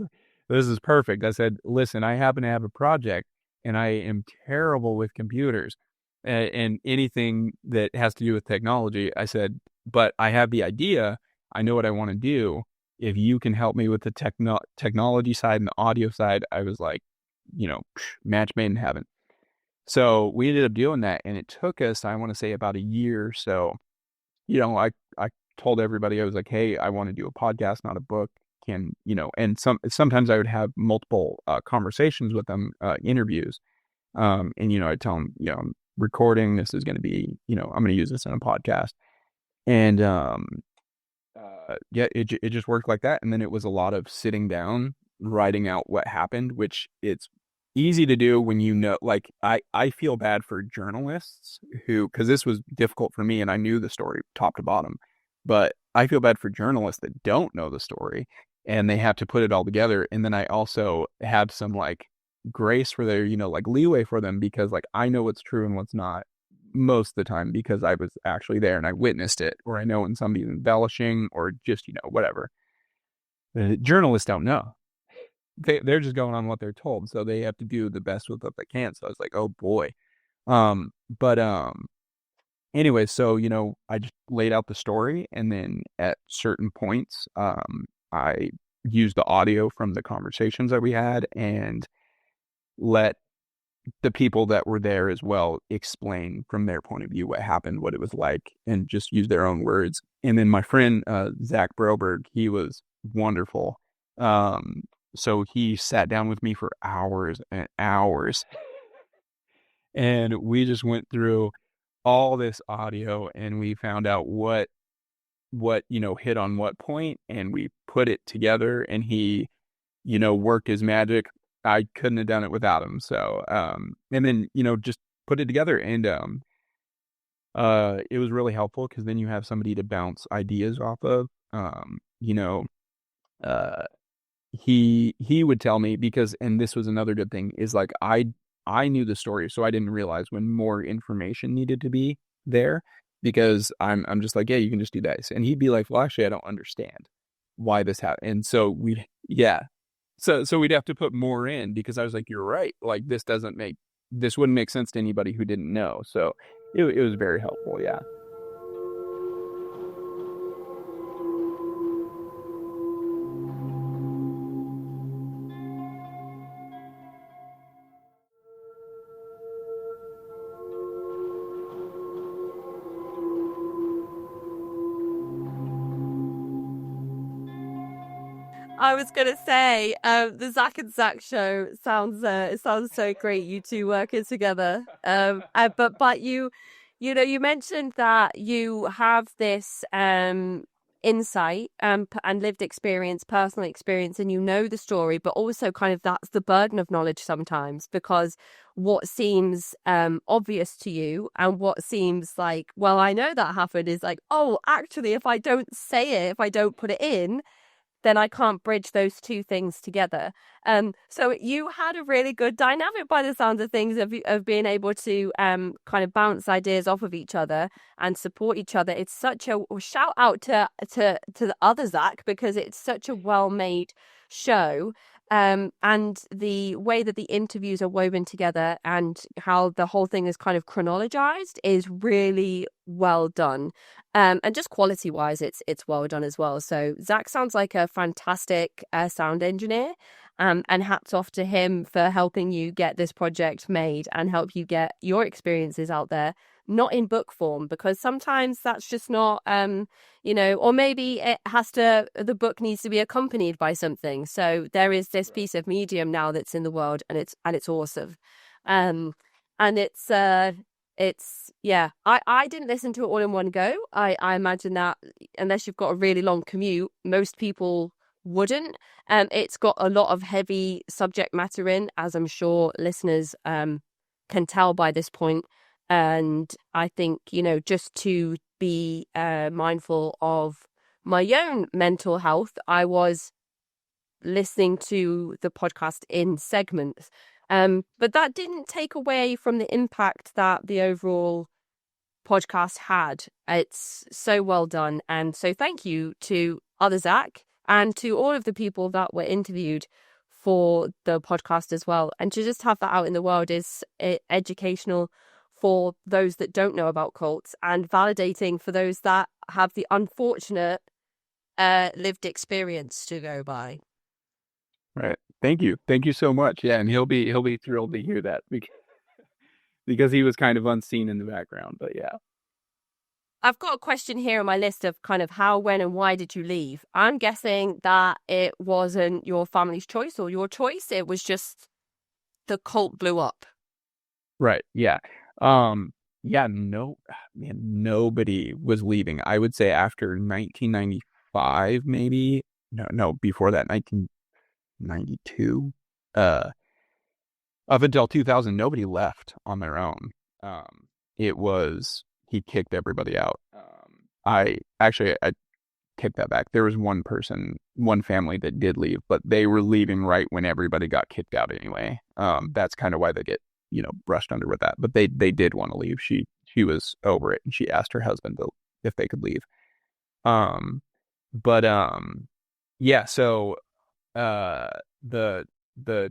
is perfect. I said, listen, I happen to have a project, and I am terrible with computers and anything that has to do with technology. I said, but I have the idea. I know what I want to do. If you can help me with the technology side and the audio side, I was like, match made in heaven. So we ended up doing that, and it took us, I want to say, about a year. So, I told everybody, I was like, hey, I want to do a podcast, not a book. And sometimes I would have multiple conversations with them, interviews. And, I tell them, I'm recording, this is going to be, I'm going to use this in a podcast. And, yeah, it just worked like that. And then it was a lot of sitting down, writing out what happened, which it's easy to do when like I feel bad for journalists because this was difficult for me, and I knew the story top to bottom, but I feel bad for journalists that don't know the story and they have to put it all together. And then I also have some like grace for their, like leeway for them, because like I know what's true and what's not most of the time because I was actually there and I witnessed it, or I know when somebody's embellishing or just, whatever. The journalists don't know. They're just going on what they're told, so they have to do the best with what they can. So I was like, oh boy. But anyway, so I just laid out the story, and then at certain points, I used the audio from the conversations that we had and let the people that were there as well explain from their point of view what happened, what it was like, and just use their own words. And then my friend Zacch Broberg, he was wonderful. So he sat down with me for hours and hours, and we just went through all this audio, and we found out what hit on what point, and we put it together, and he worked his magic I couldn't have done it without him. So, and then, just put it together, and it was really helpful because then you have somebody to bounce ideas off of. Uh, he would tell me, because, and this was another good thing, is like I knew the story, so I didn't realize when more information needed to be there, because I'm just like, yeah, you can just do this, and he'd be like, well, actually, I don't understand why this happened, and so so we'd have to put more in, because I was like, you're right, like this wouldn't make sense to anybody who didn't know, so it was very helpful, yeah. I was gonna say, the Zach and Zach show sounds it sounds so great. You two working together. But you mentioned that you have this insight and lived experience, personal experience, and you know the story, but also kind of that's the burden of knowledge sometimes, because what seems obvious to you and what seems like, well, I know that happened, is like, oh, actually, if I don't say it, if I don't put it in, then I can't bridge those two things together. So you had a really good dynamic by the sounds of things, of being able to kind of bounce ideas off of each other and support each other. It's such a shout out to the other Zach, because it's such a well made show. And the way that the interviews are woven together and how the whole thing is kind of chronologized is really well done. And just quality wise, it's well done as well. So Zach sounds like a fantastic sound engineer. And hats off to him for helping you get this project made and help you get your experiences out there, not in book form, because sometimes that's just not, or maybe the book needs to be accompanied by something. So there is this piece of medium now that's in the world, and it's awesome. And yeah, I didn't listen to it all in one go. I imagine that unless you've got a really long commute, most people wouldn't. It's got a lot of heavy subject matter in, as I'm sure listeners can tell by this point. And I think, just to be mindful of my own mental health, I was listening to the podcast in segments. But that didn't take away from the impact that the overall podcast had. It's so well done. And so thank you to other Zach and to all of the people that were interviewed for the podcast as well. And to just have that out in the world is educational for those that don't know about cults, and validating for those that have the unfortunate lived experience to go by. Right. Thank you so much. Yeah, and he'll be thrilled to hear that, because he was kind of unseen in the background, but yeah. I've got a question here on my list of kind of how, when, and why did you leave? I'm guessing that it wasn't your family's choice or your choice. It was just the cult blew up. Right. Yeah. Yeah, no, man, nobody was leaving. I would say after 1995, maybe. No, before that, 1992. Up until 2000, nobody left on their own. It was, he kicked everybody out. I take that back. There was one family that did leave, but they were leaving right when everybody got kicked out anyway. That's kind of why they get, brushed under with that. But they did want to leave. She was over it, and she asked her husband if they could leave. But yeah. So the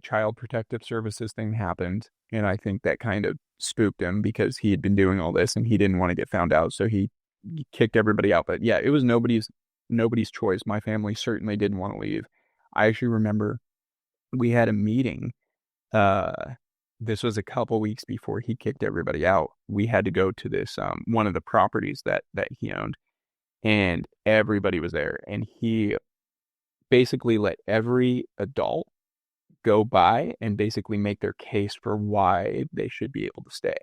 Child Protective Services thing happened, and I think that kind of spooked him, because he had been doing all this and he didn't want to get found out, so he kicked everybody out. But yeah, it was nobody's choice. My family certainly didn't want to leave. I actually remember we had a meeting. This was a couple weeks before he kicked everybody out. We had to go to this one of the properties that he owned, and everybody was there, and he basically let every adult go by and basically make their case for why they should be able to stay.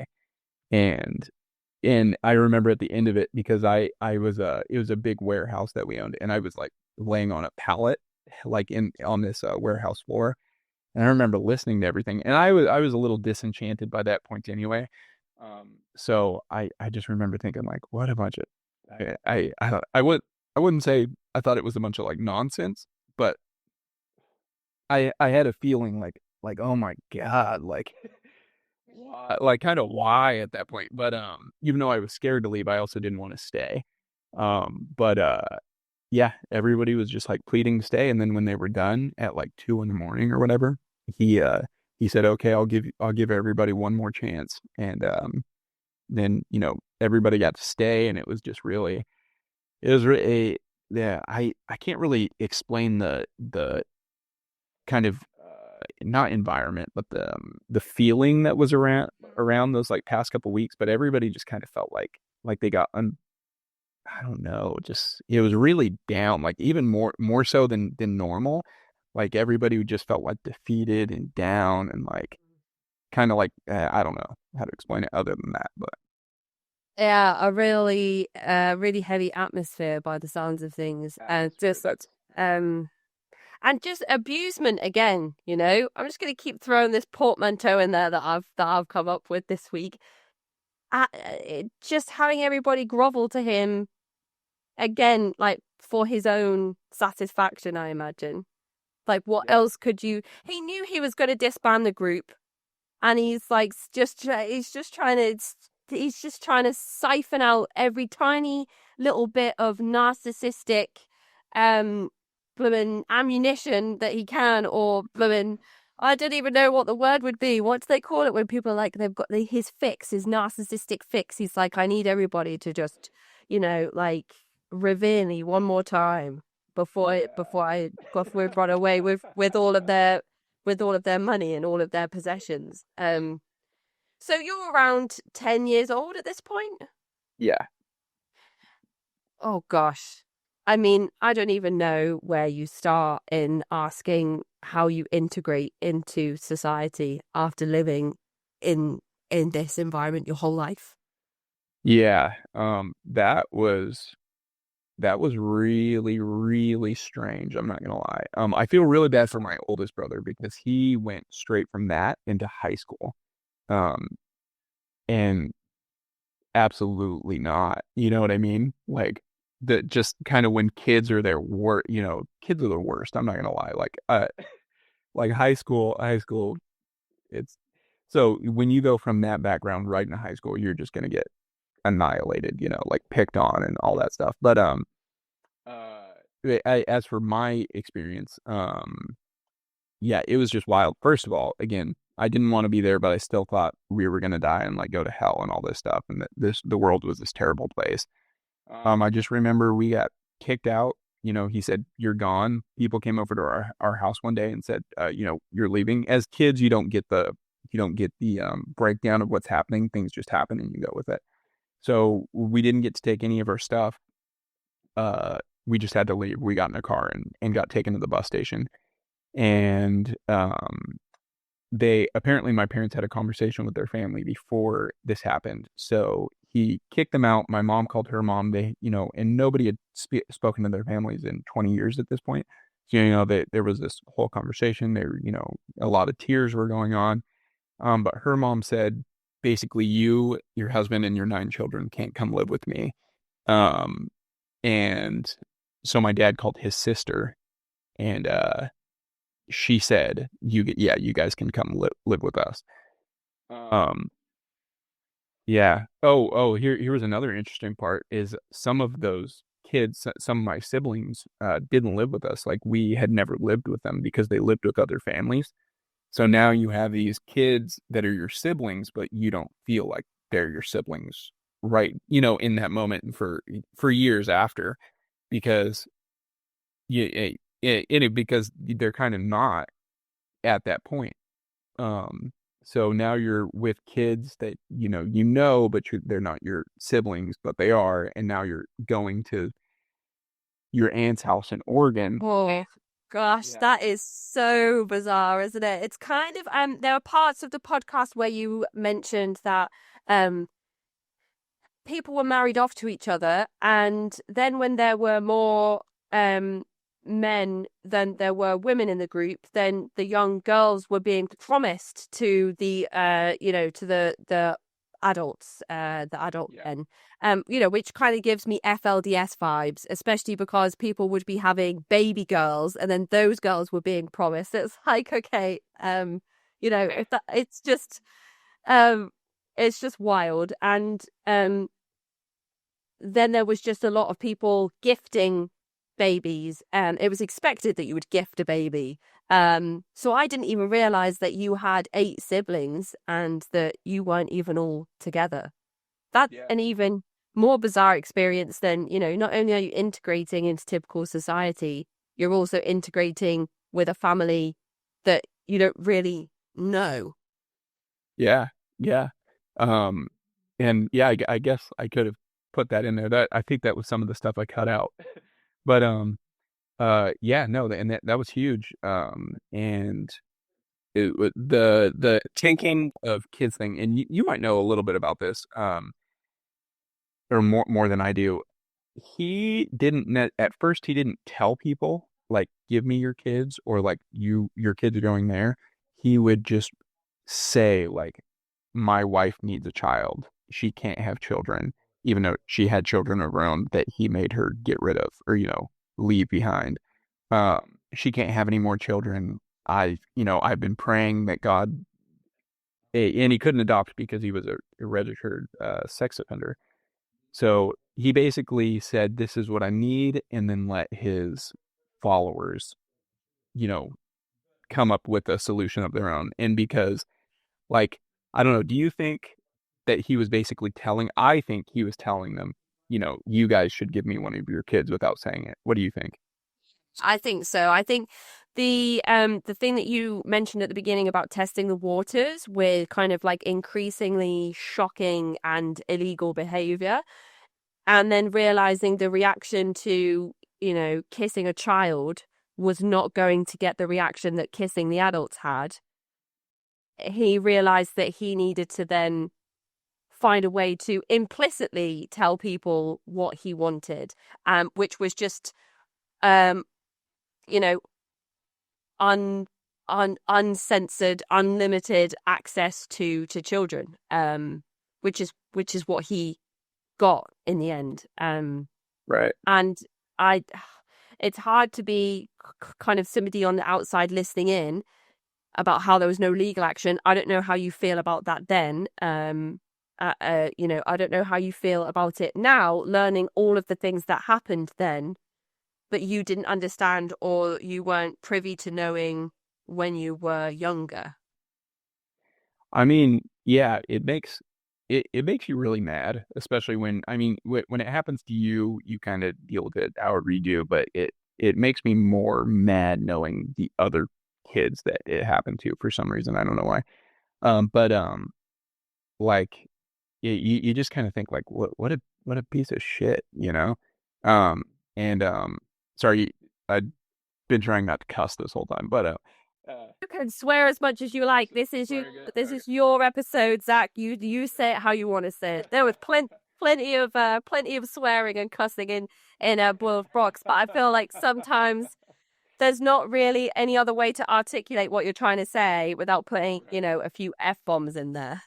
And I remember at the end of it, because it was a big warehouse that we owned, and I was like laying on a pallet, like on this warehouse floor, And I remember listening to everything, and I was a little disenchanted by that point anyway. So I just remember thinking like, what a bunch of I wouldn't say I thought it was a bunch of like nonsense, but I had a feeling like oh my God, like why, like kind of why at that point. But even though I was scared to leave, I also didn't want to stay. But yeah, everybody was just like pleading to stay, and then when they were done at like 2 in the morning or whatever, he uh he said, "Okay, I'll give everybody one more chance." And then everybody got to stay, and it was really yeah, I can't really explain the kind of not environment, but the feeling that was around those like past couple weeks, but everybody just kind of felt like they got I don't know, just it was really down, like even more so than normal. Like everybody just felt like defeated and down and like kind of like I don't know how to explain it other than that, but Yeah, a really heavy atmosphere by the sounds of things, and atmosphere. That's um, and just abusement again. I'm just gonna keep throwing this portmanteau in there that I've come up with this week. Just having everybody grovel to him again, like for his own satisfaction, I imagine. Like, what yeah. else could you? He knew he was going to disband the group, and he's just trying to siphon out every tiny little bit of narcissistic um blooming ammunition that he can, or blooming, I don't even know what the word would be. What do they call it when people are like they've got his fix, his narcissistic fix? He's like, I need everybody to just like revere me one more time before I run away with all of their money and all of their possessions. So you're around 10 years old at this point? Yeah. Oh gosh. I mean, I don't even know where you start in asking how you integrate into society after living in this environment your whole life. Yeah. That was really, really strange. I'm not gonna lie. I feel really bad for my oldest brother because he went straight from that into high school. Um, and absolutely not. You know what I mean? Like the just kind of when kids are their worst, kids are the worst. I'm not gonna lie. Like high school, it's so when you go from that background right into high school, you're just gonna get annihilated, like picked on and all that stuff. But uh, as for my experience, yeah, it was just wild. First of all, again, I didn't want to be there, but I still thought we were gonna die and like go to hell and all this stuff, and that the world was this terrible place. I just remember we got kicked out. He said, "You're gone." People came over to our house one day and said, "You're leaving." As kids, you don't get the breakdown of what's happening. Things just happen and you go with it. So we didn't get to take any of our stuff. Uh, we just had to leave. We got in a car and got taken to the bus station. And they apparently my parents had a conversation with their family before this happened. So he kicked them out. My mom called her mom. And nobody had spoken to their families in 20 years at this point. So, there was this whole conversation. A lot of tears were going on. But her mom said, basically, you, your husband, and your 9 children can't come live with me. Um, and so my dad called his sister, and she said, yeah, you guys can come live with us." Um, yeah. Oh, here was another interesting part is some of those kids, some of my siblings, didn't live with us. Like we had never lived with them because they lived with other families. So now you have these kids that are your siblings, but you don't feel like they're your siblings, right? In that moment for years after, because because they're kind of not at that point. Um, so now you're with kids that but they're not your siblings, but they are, and now you're going to your aunt's house in Oregon. Oh gosh, Yeah. that is so bizarre, isn't it? It's kind of there are parts of the podcast where you mentioned that um people were married off to each other, and then when there were more men than there were women in the group, then the young girls were being promised to the to the adults, the adult men, which kind of gives me FLDS vibes, especially because people would be having baby girls and then those girls were being promised. It's like, okay, if that, um it's just wild. And then there was just a lot of people gifting babies, and it was expected that you would gift a baby. So I didn't even realize that you had 8 siblings and that you weren't even all together. That's an even more bizarre experience than, not only are you integrating into typical society, you're also integrating with a family that you don't really know. Yeah, yeah. And yeah, I guess I could have put that in there. That I think that was some of the stuff I cut out. But yeah, no, and that was huge. And the tanking of kids thing, and you might know a little bit about this, or more than I do. He didn't at first. He didn't tell people like, "Give me your kids," or like, your kids are going there. He would just say like, "My wife needs a child. She can't have children," even though she had children of her own that he made her get rid of or leave behind. She can't have any more children. I've been praying that God, and he couldn't adopt because he was a registered sex offender. So he basically said, "This is what I need," and then let his followers, you know, come up with a solution of their own. And because, like, I don't know, do you think that he was basically I think he was telling them, you guys should give me one of your kids without saying it. What do you think? I think so. I think the thing that you mentioned at the beginning about testing the waters with kind of like increasingly shocking and illegal behavior, and then realizing the reaction to, kissing a child was not going to get the reaction that kissing the adults had. He realized that he needed to then find a way to implicitly tell people what he wanted, which was just um you know uncensored, unlimited access to children, which is what he got in the end. Right. And I, it's hard to be kind of somebody on the outside listening in about how there was no legal action. I don't know how you feel about that then. I don't know how you feel about it now, learning all of the things that happened then, but you didn't understand or you weren't privy to knowing when you were younger. I mean, yeah, it makes you really mad, especially when when it happens to you, you kind of deal with it however you do, but it makes me more mad knowing the other kids that it happened to for some reason. I don't know why. But like you just kind of think like, what a piece of shit, you know? Um, and sorry, I've been trying not to cuss this whole time, but You can swear as much as you like. This is your episode, Zach. You say it how you want to say it. There was plenty of swearing and cussing in Boiled Brox, but I feel like sometimes there's not really any other way to articulate what you're trying to say without putting, a few F-bombs in there.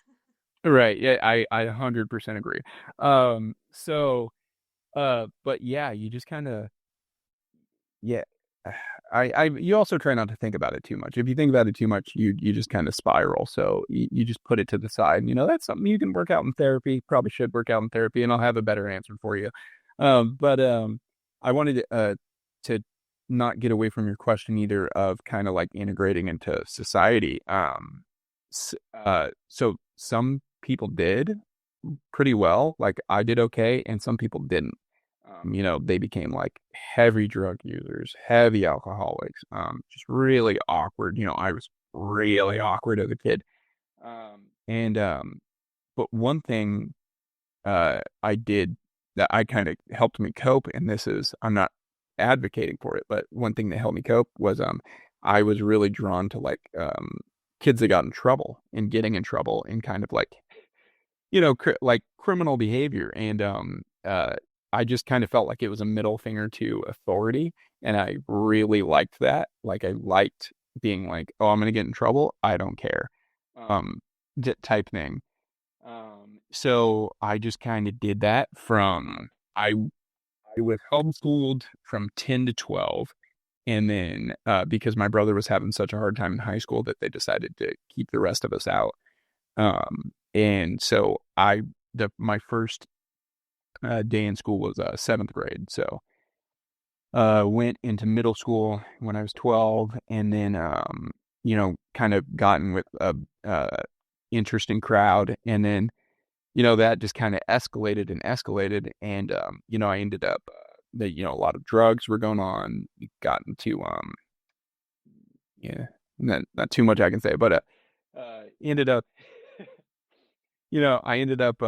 right, yeah, I 100% agree. So but yeah, you just kind of yeah. You also try not to think about it too much. If you think about it too much, you just kind of spiral. So you just put it to the side. And, that's something you can work out in therapy. Probably should work out in therapy, and I'll have a better answer for you. But I wanted to not get away from your question either of kind of like integrating into society. So some people did pretty well. Like I did okay, and some people didn't. They became like heavy drug users, heavy alcoholics, just really awkward. I was really awkward as a kid. And but one thing I did that I kind of helped me cope, and I'm not advocating for it, but one thing that helped me cope was I was really drawn to like kids that got in trouble and getting in trouble and kind of like like criminal behavior. And I just kind of felt like it was a middle finger to authority, and I really liked that. Like I liked being like, oh, I'm gonna get in trouble. I don't care, um, type thing. So I just kind of did that from I was homeschooled from 10 to 12. And then because my brother was having such a hard time in high school that they decided to keep the rest of us out. And so my first day in school was seventh grade. So went into middle school when I was 12, and then kind of gotten with a interesting crowd, and then that just kind of escalated and escalated, and I ended up that a lot of drugs were going on. Got into yeah, not too much I can say, but ended up I ended up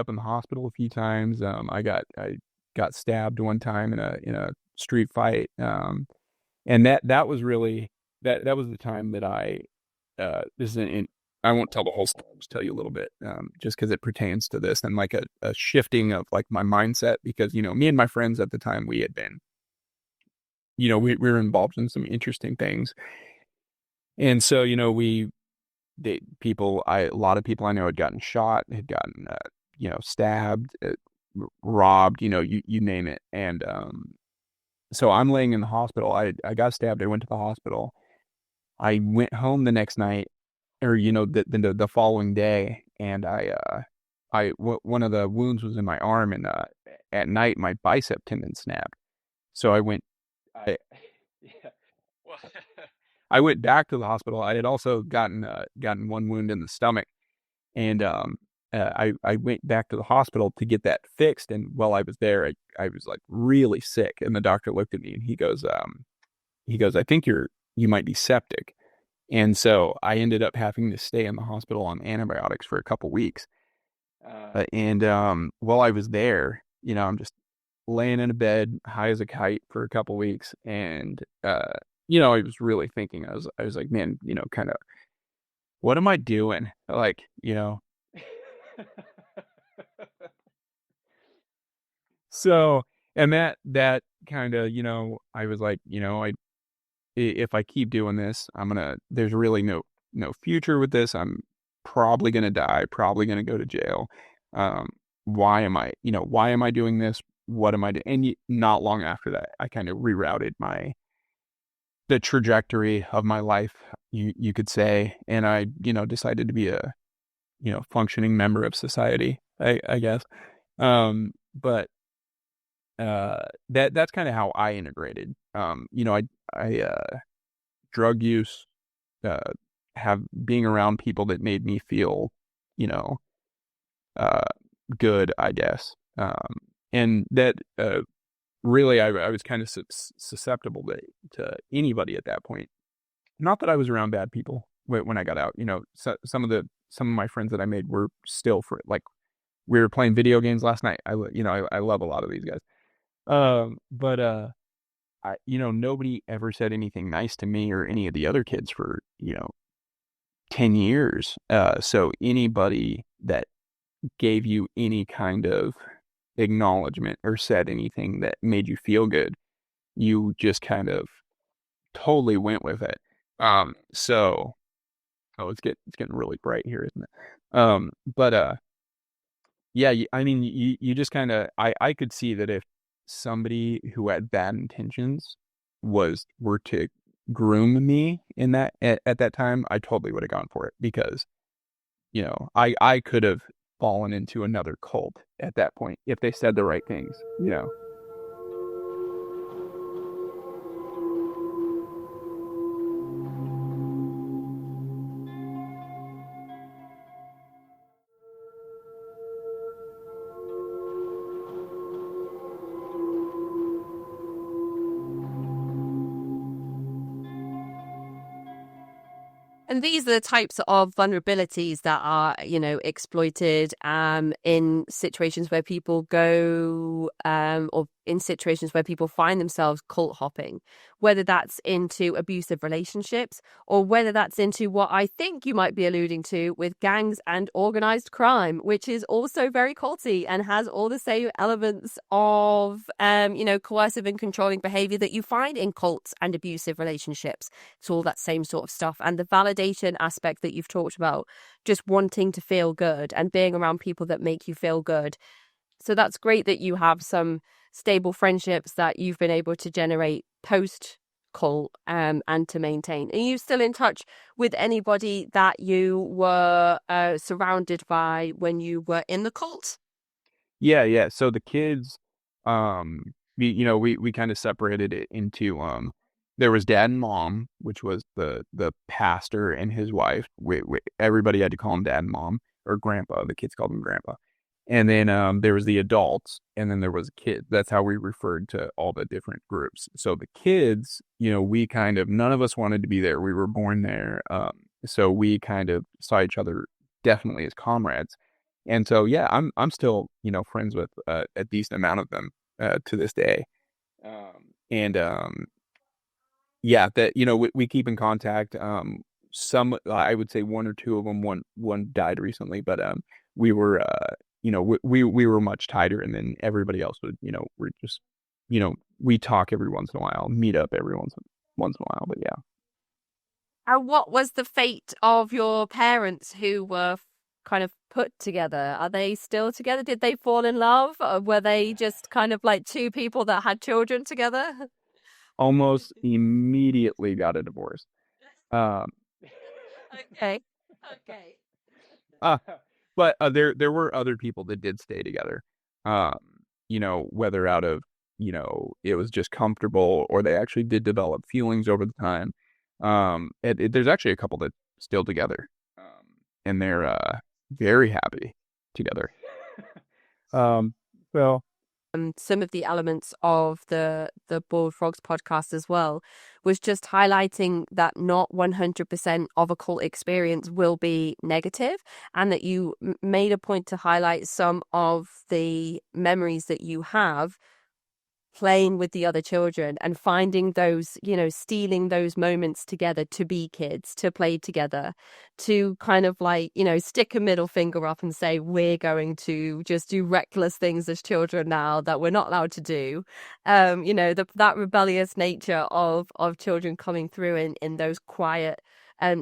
in the hospital a few times. I got stabbed one time in a street fight. And that was really that was the time that this isn't I won't tell the whole story. I'll just tell you a little bit, just because it pertains to this, and like a shifting of like my mindset, because me and my friends at the time, we had been we were involved in some interesting things, and so a lot of people I know had gotten shot, had gotten stabbed, robbed, you name it, and so I'm laying in the hospital. I got stabbed. I went to the hospital. I went home the next night, or the following day, and one of the wounds was in my arm, and at night my bicep tendon snapped. So I yeah, well, I went back to the hospital. I had also gotten one wound in the stomach, and I went back to the hospital to get that fixed. And while I was there, I was like really sick, and the doctor looked at me and he goes, I think you might be septic. And so I ended up having to stay in the hospital on antibiotics for a couple weeks. And while I was there, I'm just laying in a bed, high as a kite for a couple weeks. And, I was really thinking, I was like, man, kind of, what am I doing? Like, so, and that kind of, I was like, if I keep doing this, there's really no future with this. I'm probably gonna die, probably gonna go to jail. Um, why am I doing this? What am I doing? And not long after that, I kind of rerouted the trajectory of my life, you could say, and I, decided to be a, functioning member of society, I guess. But that's kind of how I integrated. I drug use, uh, have being around people that made me feel, you know, uh, good, I guess. And that, really, I was kind of susceptible to anybody at that point. Not that I was around bad people when I got out. Some of my friends that I made were still for like we were playing video games last night. I love a lot of these guys. But nobody ever said anything nice to me or any of the other kids for 10 years. So anybody that gave you any kind of acknowledgement or said anything that made you feel good, you just kind of totally went with it. So it's getting really bright here, isn't it? But yeah, I mean, you just kind of, I could see that if somebody who had bad intentions were to groom me in that at that time, I totally would have gone for it, because I could have fallen into another cult at that point if they said the right things. And these are the types of vulnerabilities that are, exploited in situations where people go or in situations where people find themselves cult hopping, whether that's into abusive relationships or whether that's into what I think you might be alluding to with gangs and organized crime, which is also very culty and has all the same elements of, coercive and controlling behavior that you find in cults and abusive relationships. It's all that same sort of stuff. And the validation aspect that you've talked about, just wanting to feel good and being around people that make you feel good. So that's great that you have some stable friendships that you've been able to generate post cult and to maintain. Are you still in touch with anybody that you were surrounded by when you were in the cult? Yeah. So the kids, we kind of separated it into there was dad and mom, which was the pastor and his wife. Everybody had to call him dad and mom, or grandpa. The kids called him grandpa. And then there was the adults, and then there was kids. That's how we referred to all the different groups. So the kids, we kind of, none of us wanted to be there. We were born there. So we kind of saw each other definitely as comrades. And so, yeah, I'm still, friends with a decent amount of them to this day. And yeah, that, we keep in contact. Some, I would say one or two of them, one died recently, but we were, we were much tighter, and then everybody else would, we're just, we talk every once in a while, meet up every once in a while, but yeah. And what was the fate of your parents who were kind of put together? Are they still together? Did they fall in love? Or were they just kind of like two people that had children together? Almost immediately got a divorce. Um, Okay. Okay. uh, but there were other people that did stay together. Um, whether out of, it was just comfortable, or they actually did develop feelings over the time. There's actually a couple that still together. And they're very happy together. Um, well, Some of the elements of the Boiled Frogs podcast as well was just highlighting that not 100% of a cult experience will be negative, and that you made a point to highlight some of the memories that you have playing with the other children and finding those, stealing those moments together to be kids, to play together, to kind of like, stick a middle finger up and say, we're going to just do reckless things as children now that we're not allowed to do. That rebellious nature of children coming through in those quiet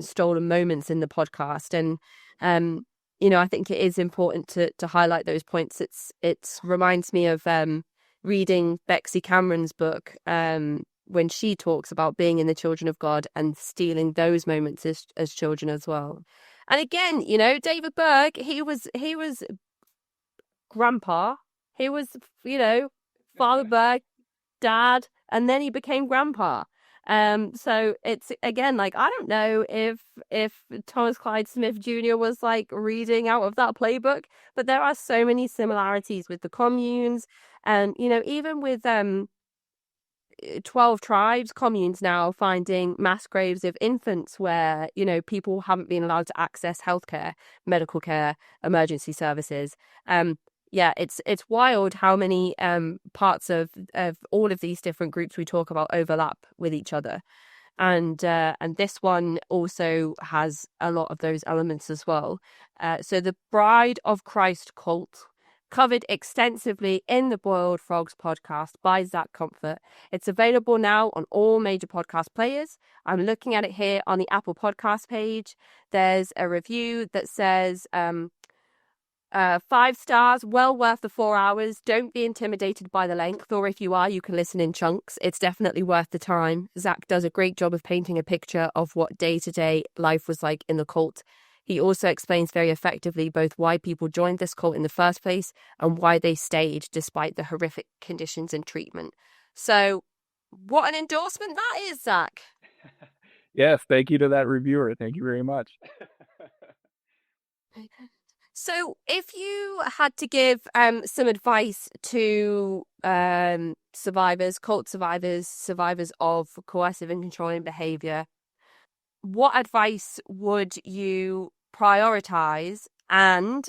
stolen moments in the podcast. And I think it is important to highlight those points. It's reminds me of reading Bexy Cameron's book when she talks about being in the children of God and stealing those moments as children as well. And again, David Berg, he was grandpa. He was, Father Berg, dad, and then he became grandpa. So it's again like I don't know if Thomas Clyde Smith Jr. was like reading out of that playbook, but there are so many similarities with the communes, and even with 12 tribes communes now finding mass graves of infants where people haven't been allowed to access healthcare, medical care, emergency services. Yeah, it's wild how many parts of all of these different groups we talk about overlap with each other, and this one also has a lot of those elements as well. So the Bride of Christ cult, covered extensively in the Boiled Frogs podcast by Zacch Comfort. It's available now on all major podcast players. I'm looking at it here on the Apple Podcast page. There's a review that says 5 stars, well worth the 4 hours. Don't be intimidated by the length, or if you are, you can listen in chunks. It's definitely worth the time. Zacch does a great job of painting a picture of what day-to-day life was like in the cult. He also explains very effectively both why people joined this cult in the first place and why they stayed despite the horrific conditions and treatment. So, what an endorsement that is, Zacch. yes, thank you to that reviewer. Thank you very much. So, if you had to give some advice to survivors, cult survivors, survivors of coercive and controlling behavior, what advice would you prioritize? And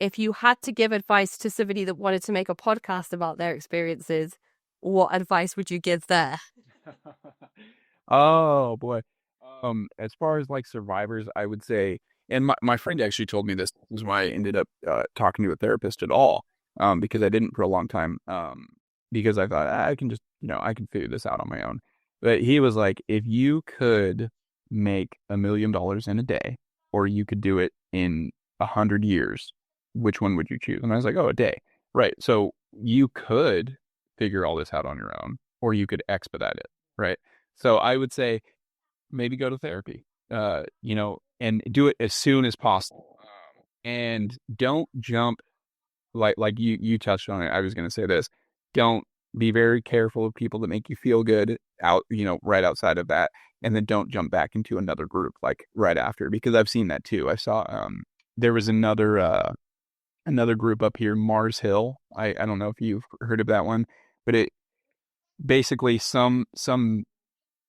if you had to give advice to somebody that wanted to make a podcast about their experiences, what advice would you give there? Oh boy. As far as like survivors, I would say, and my friend actually told me this is why I ended up talking to a therapist at all. Because I didn't for a long time. Because I thought I can just, I can figure this out on my own. But he was like, if you could make $1 million in a day, or you could do it in 100 years, which one would you choose? And I was like, oh, a day. Right. So you could figure all this out on your own, or you could expedite it. Right. So I would say maybe go to therapy, and do it as soon as possible. And don't jump like you touched on it. I was going to say this. Don't be very careful of people that make you feel good right outside of that. And then don't jump back into another group like right after, because I've seen that too. I saw, there was another group up here, Mars Hill. I don't know if you've heard of that one, but it basically some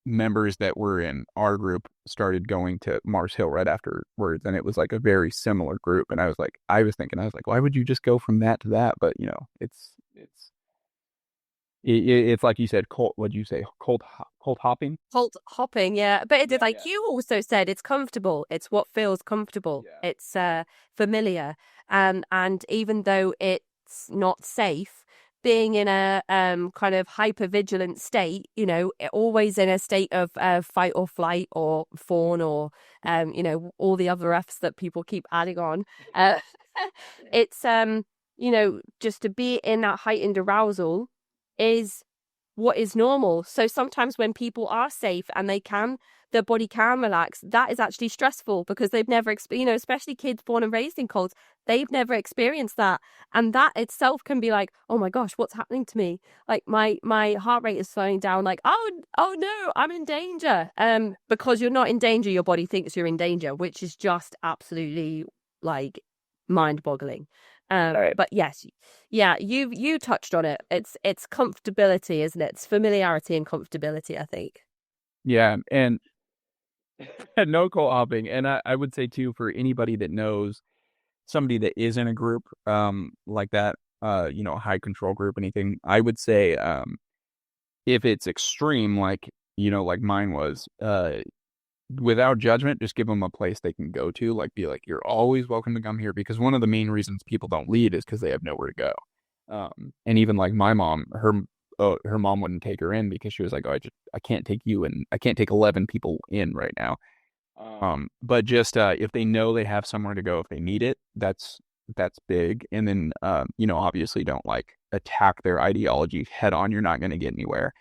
members that were in our group started going to Mars Hill right afterwards, and it was like a very similar group. And I was thinking, why would you just go from that to that? But it's like you said, cult. What'd you say? Cult hopping. Cult hopping, yeah. But it, Yeah, like yeah, you also said, it's comfortable. It's what feels comfortable. yeah. It's familiar. And even though it's not safe, being in a kind of hyper vigilant state, always in a state of fight or flight or fawn or all the other Fs that people keep adding on. Uh, it's just to be in that heightened arousal is what is normal. So sometimes when people are safe and their body can relax, that is actually stressful because they've never experienced, especially kids born and raised in cults, they've never experienced that. And that itself can be like, oh my gosh, what's happening to me? Like my heart rate is slowing down, like, oh no, I'm in danger. Because you're not in danger, your body thinks you're in danger, which is just absolutely like mind-boggling. Right. But yes, yeah, you touched on it. It's comfortability, isn't it? It's familiarity and comfortability, I think. Yeah, and no co-oping. And I would say too, for anybody that knows somebody that is in a group like that, a high control group, anything, I would say if it's extreme, like mine was, without judgment, just give them a place they can go to. Like, be like, you're always welcome to come here, because one of the main reasons people don't lead is because they have nowhere to go. And even like my mom, her mom wouldn't take her in because she was like, oh, I can't take you in. I can't take 11 people in right now. But just if they know they have somewhere to go if they need it, that's big. And then obviously don't like attack their ideology head on. You're not going to get anywhere.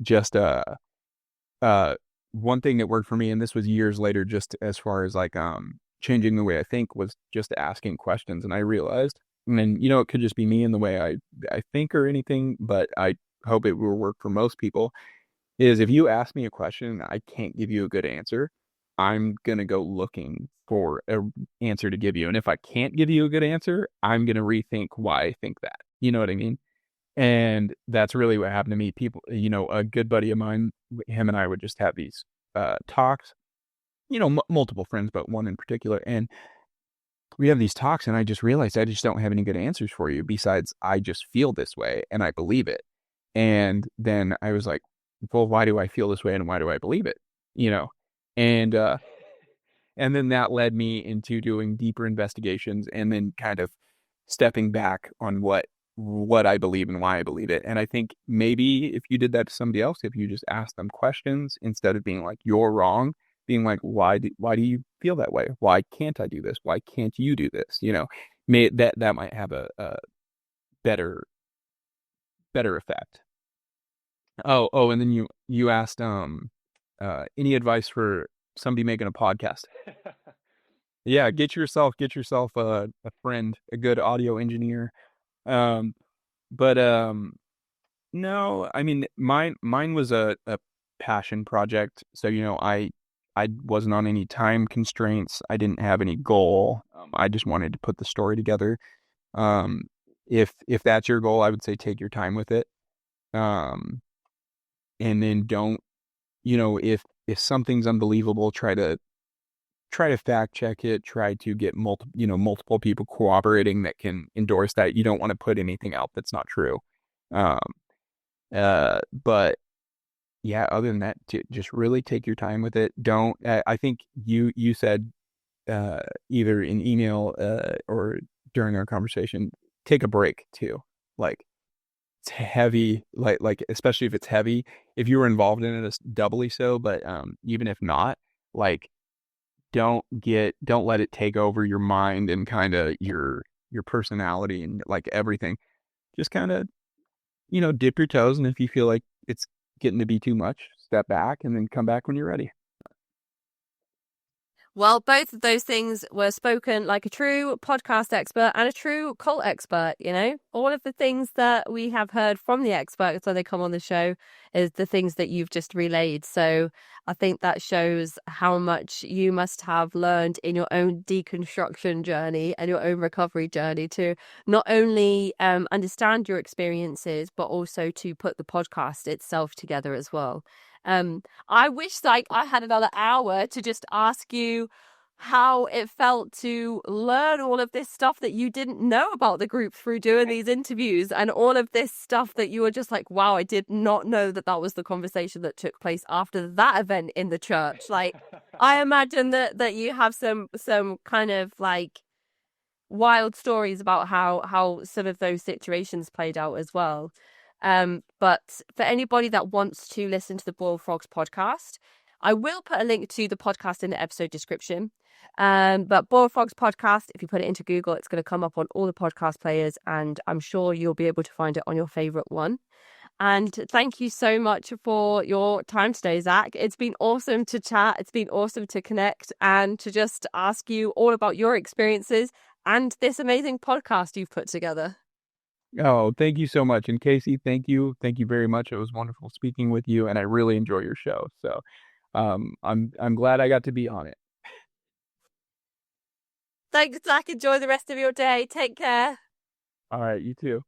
Just uh one thing that worked for me, and this was years later, just as far as like changing the way I think, was just asking questions. And I realized, and then it could just be me and the way I think or anything, but I hope it will work for most people, is if you ask me a question and I can't give you a good answer, I'm gonna go looking for an answer to give you. And if I can't give you a good answer, I'm gonna rethink why I think that. You know what I mean? And that's really what happened to me. People, a good buddy of mine, him and I would just have these talks, multiple friends, but one in particular. And we have these talks, and I just realized I just don't have any good answers for you besides I just feel this way and I believe it. And then I was like, well, why do I feel this way and why do I believe it? You know? And and then that led me into doing deeper investigations and then kind of stepping back on what I believe and why I believe it. And I think maybe if you did that to somebody else, if you just asked them questions instead of being like, you're wrong, being like, why do you feel that way? Why can't I do this? Why can't you do this? That might have a better effect. And then you asked any advice for somebody making a podcast. Yeah, get yourself a friend, a good audio engineer. Um, but no, I mean mine was a passion project. So I wasn't on any time constraints. I didn't have any goal. I just wanted to put the story together. Um, if that's your goal, I would say take your time with it. And then don't, if if something's unbelievable, try to fact check it, try to get multiple people cooperating that can endorse that. You don't want to put anything out that's not true. Um, but yeah, other than that, just really take your time with it. Don't, I think you said, either in email, or during our conversation, take a break too. Like, it's heavy, like especially if it's heavy. If you were involved in it, it's doubly so. But even if not, like, don't let it take over your mind and kind of your personality and like everything. Just kind of, dip your toes, and if you feel like it's getting to be too much, step back and then come back when you're ready. Well, both of those things were spoken like a true podcast expert and a true cult expert, All of the things that we have heard from the experts when they come on the show is the things that you've just relayed. So I think that shows how much you must have learned in your own deconstruction journey and your own recovery journey to not only understand your experiences, but also to put the podcast itself together as well. I wish like I had another hour to just ask you how it felt to learn all of this stuff that you didn't know about the group through doing these interviews, and all of this stuff that you were just like, wow, I did not know that was the conversation that took place after that event in the church. Like, I imagine that you have some kind of like wild stories about how some of those situations played out as well. But for anybody that wants to listen to the Boiled Frogs podcast, I will put a link to the podcast in the episode description. But Boiled Frogs podcast, if you put it into Google, it's going to come up on all the podcast players, and I'm sure you'll be able to find it on your favorite one. And thank you so much for your time today, Zacch. It's been awesome to chat. It's been awesome to connect and to just ask you all about your experiences and this amazing podcast you've put together. Oh, thank you so much. And Kacey, thank you. Thank you very much. It was wonderful speaking with you, and I really enjoy your show. So I'm glad I got to be on it. Thanks, Zacch. Enjoy the rest of your day. Take care. All right, you too.